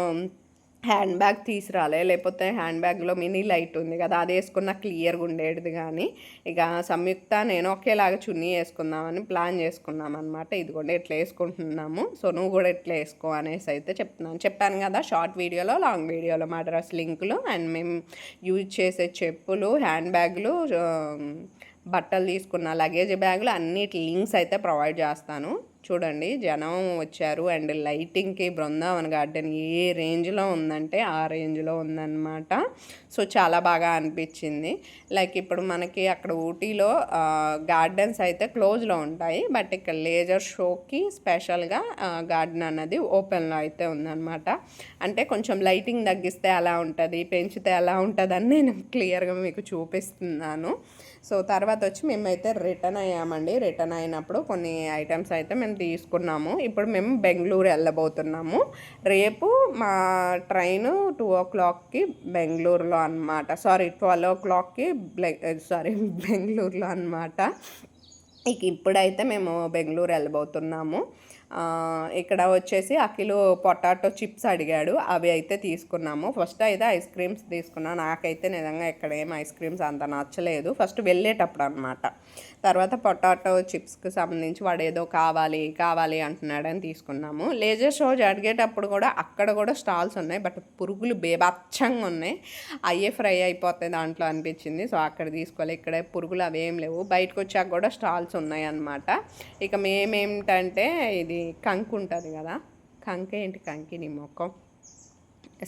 హ్యాండ్ బ్యాగ్ తీసుకురాలే, లేకపోతే హ్యాండ్ బ్యాగ్లో మినీ లైట్ ఉంది కదా, అది వేసుకున్న క్లియర్గా ఉండేది. కానీ ఇక సంయుక్త నేను ఒకేలాగా చున్నీ వేసుకుందామని ప్లాన్ చేసుకున్నాం అనమాట. ఇదిగోండి ఇట్లా వేసుకుంటున్నాము. సో నువ్వు కూడా ఇట్లా వేసుకో అనేసి అయితే చెప్పాను కదా షార్ట్ వీడియోలో, లాంగ్ వీడియోలో మా డ్రెస్ లింకులు అండ్ మేము యూజ్ చేసే చెప్పులు, హ్యాండ్ బ్యాగులు, బట్టలు తీసుకున్న లగేజ్ బ్యాగులు అన్నిటి లింక్స్ అయితే ప్రొవైడ్ చేస్తాను. చూడండి జనం వచ్చారు. అండ్ లైటింగ్కి బృందావన్ గార్డెన్ ఏ రేంజ్లో ఉందంటే ఆ రేంజ్లో ఉందన్నమాట. సో చాలా బాగా అనిపించింది. లైక్ ఇప్పుడు మనకి అక్కడ ఊటీలో గార్డెన్స్ అయితే క్లోజ్లో ఉంటాయి, బట్ ఇక్కడ లేజర్ షోకి స్పెషల్గా గార్డెన్ అన్నది ఓపెన్లో అయితే ఉందన్నమాట. అంటే కొంచెం లైటింగ్ తగ్గిస్తే అలా ఉంటుంది, పెంచితే అలా ఉంటుందని నేను క్లియర్గా మీకు చూపిస్తున్నాను. సో తర్వాత వచ్చి మేమైతే రిటర్న్ అయ్యామండి. రిటర్న్ అయినప్పుడు కొన్ని ఐటమ్స్ అయితే మేము తీసుకున్నాము. ఇప్పుడు మేము బెంగళూరు వెళ్ళబోతున్నాము. రేపు మా ట్రైన్ 2 o'clockకి బెంగళూరులో అనమాట. 12 o'clockకి బెంగళూరులో అనమాట. ఇక ఇప్పుడైతే మేము బెంగళూరు వెళ్ళబోతున్నాము. ఇక్కడ వచ్చేసి అఖిలు పొటాటో చిప్స్ అడిగాడు, అవి అయితే తీసుకున్నాము. ఫస్ట్ అయితే ఐస్ క్రీమ్స్ తీసుకున్నాను. నాకైతే నిజంగా ఇక్కడ ఏం ఐస్ క్రీమ్స్ అంత నచ్చలేదు ఫస్ట్ వెళ్ళేటప్పుడు అనమాట. తర్వాత పొటాటో చిప్స్కి సంబంధించి వాడు ఏదో కావాలి అంటున్నాడని తీసుకున్నాము. లేజర్ షో జరిగేటప్పుడు కూడా అక్కడ కూడా స్టాల్స్ ఉన్నాయి, బట్ పురుగులు బేబచ్చంగా ఉన్నాయి. అయ్యే ఫ్రై అయిపోతాయి దాంట్లో అనిపించింది. సో అక్కడ తీసుకోవాలి. ఇక్కడ పురుగులు అవేం లేవు. బయటకు వచ్చాక కూడా స్టాల్స్ ఉన్నాయి అన్నమాట. ఇక మేమేమిటంటే ఇది కంకు ఉంటుంది కదా, కంకి నీ మొక్కం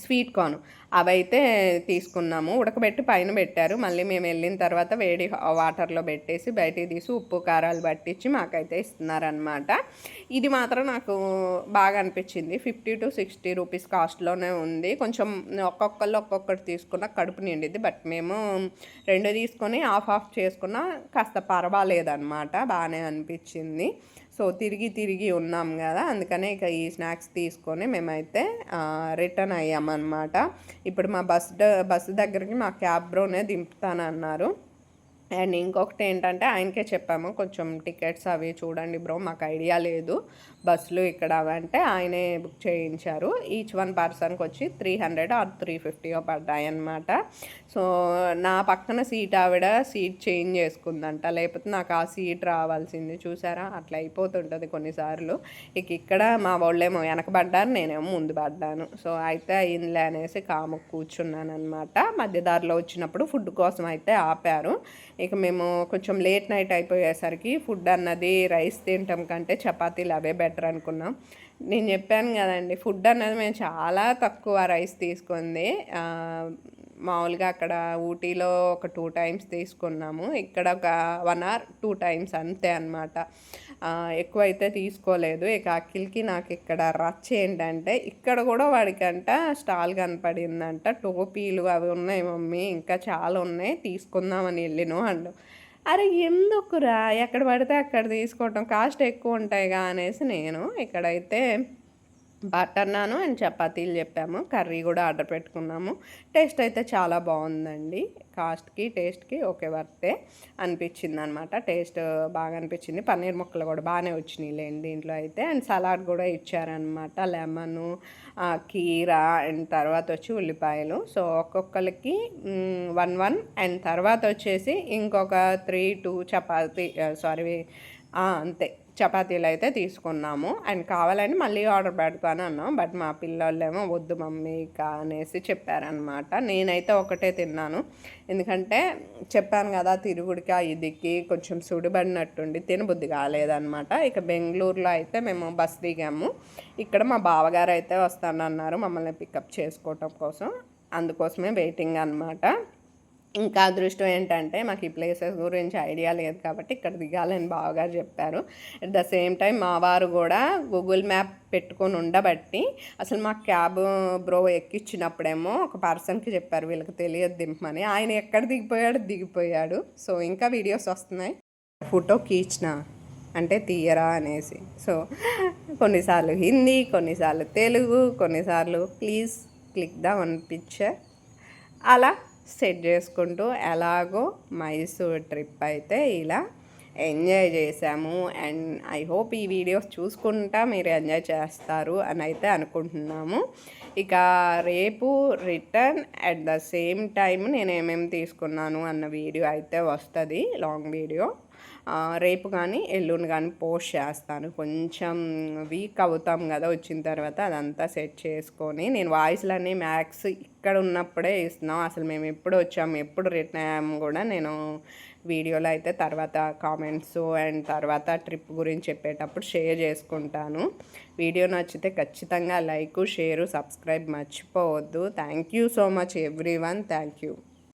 స్వీట్ కార్న్ అవైతే తీసుకున్నాము. ఉడకబెట్టి పైన పెట్టారు. మళ్ళీ మేము వెళ్ళిన తర్వాత వేడి వాటర్లో పెట్టేసి బయటికి తీసి ఉప్పు కారాలు పట్టించి మాకైతే ఇస్తున్నారనమాట. ఇది మాత్రం నాకు బాగా అనిపించింది. 50 to 60 రూపీస్ కాస్ట్లోనే ఉంది. కొంచెం ఒక్కొక్కటి తీసుకున్న కడుపు నిండిద్ది, బట్ మేము 2 తీసుకొని హాఫ్ చేసుకున్న కాస్త పర్వాలేదన్నమాట, బాగానే అనిపించింది. సో తిరిగి ఉన్నాం కదా, అందుకనే ఇక ఈ స్నాక్స్ తీసుకొని మేమైతే రిటర్న్ అయ్యామన్నమాట. ఇప్పుడు మా బస్సు దగ్గరికి మా క్యాబ్ బ్రోనే దింపుతానన్నారు. అండ్ ఇంకొకటి ఏంటంటే ఆయనకే చెప్పాము, కొంచెం టికెట్స్ అవి చూడండి బ్రో, మాకు ఐడియా లేదు బస్సులు ఇక్కడ అవంటే ఆయనే బుక్ చేయించారు. ఈచ్ వన్ పర్సన్కి వచ్చి 300 ఆర్ 350 పడ్డాయి అన్నమాట. సో నా పక్కన సీట్ ఆవిడ సీట్ చేంజ్ చేసుకుందంట, లేకపోతే నాకు ఆ సీట్ రావాల్సింది. చూసారా, అట్లా అయిపోతుంటుంది కొన్నిసార్లు. ఇక్కడ మా వాళ్ళేమో వెనకబడ్డారు, నేనేమో ముందు పడ్డాను. సో అయితే అయిందిలే అనేసి కాముకు కూర్చున్నాను అనమాట. మధ్యదారిలో వచ్చినప్పుడు ఫుడ్ కోసం అయితే ఆపారు. ఇక మేము కొంచెం లేట్ నైట్ అయిపోయేసరికి ఫుడ్ అన్నది రైస్ తినటం కంటే చపాతీలు అవే బెటర్ అనుకున్నాం. నేను చెప్పాను కదండి, ఫుడ్ అన్నది మేము చాలా తక్కువ రైస్ తీసుకుంది. మామూలుగా అక్కడ ఊటీలో ఒక 2 టైమ్స్ తీసుకున్నాము, ఇక్కడ ఒక 1 ఆర్ 2 టైమ్స్ అంతే అనమాట. ఎక్కువైతే తీసుకోలేదు. ఇక అఖిల్కి నాకు ఇక్కడ రచ్చ ఏంటంటే, ఇక్కడ కూడా వాడికంట స్టాల్ కనపడిందంట, టోపీలు అవి ఉన్నాయి మమ్మీ, ఇంకా చాలా ఉన్నాయి తీసుకుందామని వెళ్ళిను అండు. అరే ఎందుకురా ఎక్కడ పడితే అక్కడ తీసుకోవటం, కాస్ట్ ఎక్కువ ఉంటాయిగా అనేసి నేను ఇక్కడైతే బటర్ నాను అండ్ చపాతీలు చెప్పాము, కర్రీ కూడా ఆర్డర్ పెట్టుకున్నాము. టేస్ట్ అయితే చాలా బాగుందండి, కాస్ట్కి టేస్ట్కి ఓకే వర్తే అనిపించింది అనమాట. టేస్ట్ బాగా అనిపించింది. పన్నీర్ ముక్కలు కూడా బాగానే వచ్చినాయి లేండి దీంట్లో అయితే. అండ్ సలాడ్ కూడా ఇచ్చారనమాట, లెమను, కీరా అండ్ తర్వాత వచ్చి ఉల్లిపాయలు. సో ఒక్కొక్కరికి 1 అండ్ తర్వాత వచ్చేసి ఇంకొక 3-2 చపాతీ అంతే చపాతీలు అయితే తీసుకున్నాము. అండ్ కావాలని మళ్ళీ ఆర్డర్ పెడతాను అన్నాం, బట్ మా పిల్లలేమో వద్దు మమ్మీ ఇక అనేసి చెప్పారనమాట. నేనైతే ఒకటే తిన్నాను, ఎందుకంటే చెప్పాను కదా తిరుగుడికి ఇదికి కొంచెం సుడిపడినట్టుండి తినబుద్ధి కాలేదనమాట. ఇక బెంగళూరులో అయితే మేము బస్ దిగాము. ఇక్కడ మా బావగారు అయితే వస్తానన్నారు మమ్మల్ని పికప్ చేసుకోవటం కోసం, అందుకోసమే వెయిటింగ్ అనమాట. ఇంకా అదృష్టం ఏంటంటే మాకు ఈ ప్లేసెస్ గురించి ఐడియా లేదు కాబట్టి ఇక్కడ దిగాలని బావగారు చెప్పారు. అట్ ద సేమ్ టైం మా వారు కూడా గూగుల్ మ్యాప్ పెట్టుకొని ఉండబట్టి అసలు మా క్యాబ్ బ్రో ఎక్కించినప్పుడేమో ఒక పర్సన్కి చెప్పారు వీళ్ళకి తెలియదు దింపమని, ఆయన ఎక్కడ దిగిపోయాడు. సో ఇంకా వీడియోస్ వస్తున్నాయి, ఫోటో కీచిన అంటే తీయరా అనేసి. సో కొన్నిసార్లు హిందీ, కొన్నిసార్లు తెలుగు, కొన్నిసార్లు please click the one picture, అలా సెట్ చేసుకుంటూ ఎలాగో మైసూర్ ట్రిప్ అయితే ఇలా ఎంజాయ్ చేసాము. అండ్ ఐ హోప్ ఈ వీడియోస్ చూసుకుంటా మీరు ఎంజాయ్ చేస్తారు అని అయితే అనుకుంటున్నాము. ఇక రేపు return at the same time నేను ఏమేమి తీసుకున్నాను అన్న వీడియో అయితే వస్తుంది, లాంగ్ వీడియో. రేపు కానీ ఎల్లుండి కానీ పోస్ట్ చేస్తాను. కొంచెం వీక్ అవుతాం కదా వచ్చిన తర్వాత, అదంతా సెట్ చేసుకొని నేను వాయిస్లన్నీ మ్యాక్స్ ఇక్కడ ఉన్నప్పుడే ఇస్తున్నాం. అసలు మేము ఎప్పుడు వచ్చాము ఎప్పుడు రిటర్న్ అయ్యాము కూడా నేను వీడియోలో అయితే తర్వాత కామెంట్స్ అండ్ తర్వాత ట్రిప్ గురించి చెప్పేటప్పుడు షేర్ చేసుకుంటాను. వీడియో నచ్చితే ఖచ్చితంగా లైక్, షేరు, సబ్స్క్రైబ్ మర్చిపోవద్దు. Thank you so much everyone, thank you.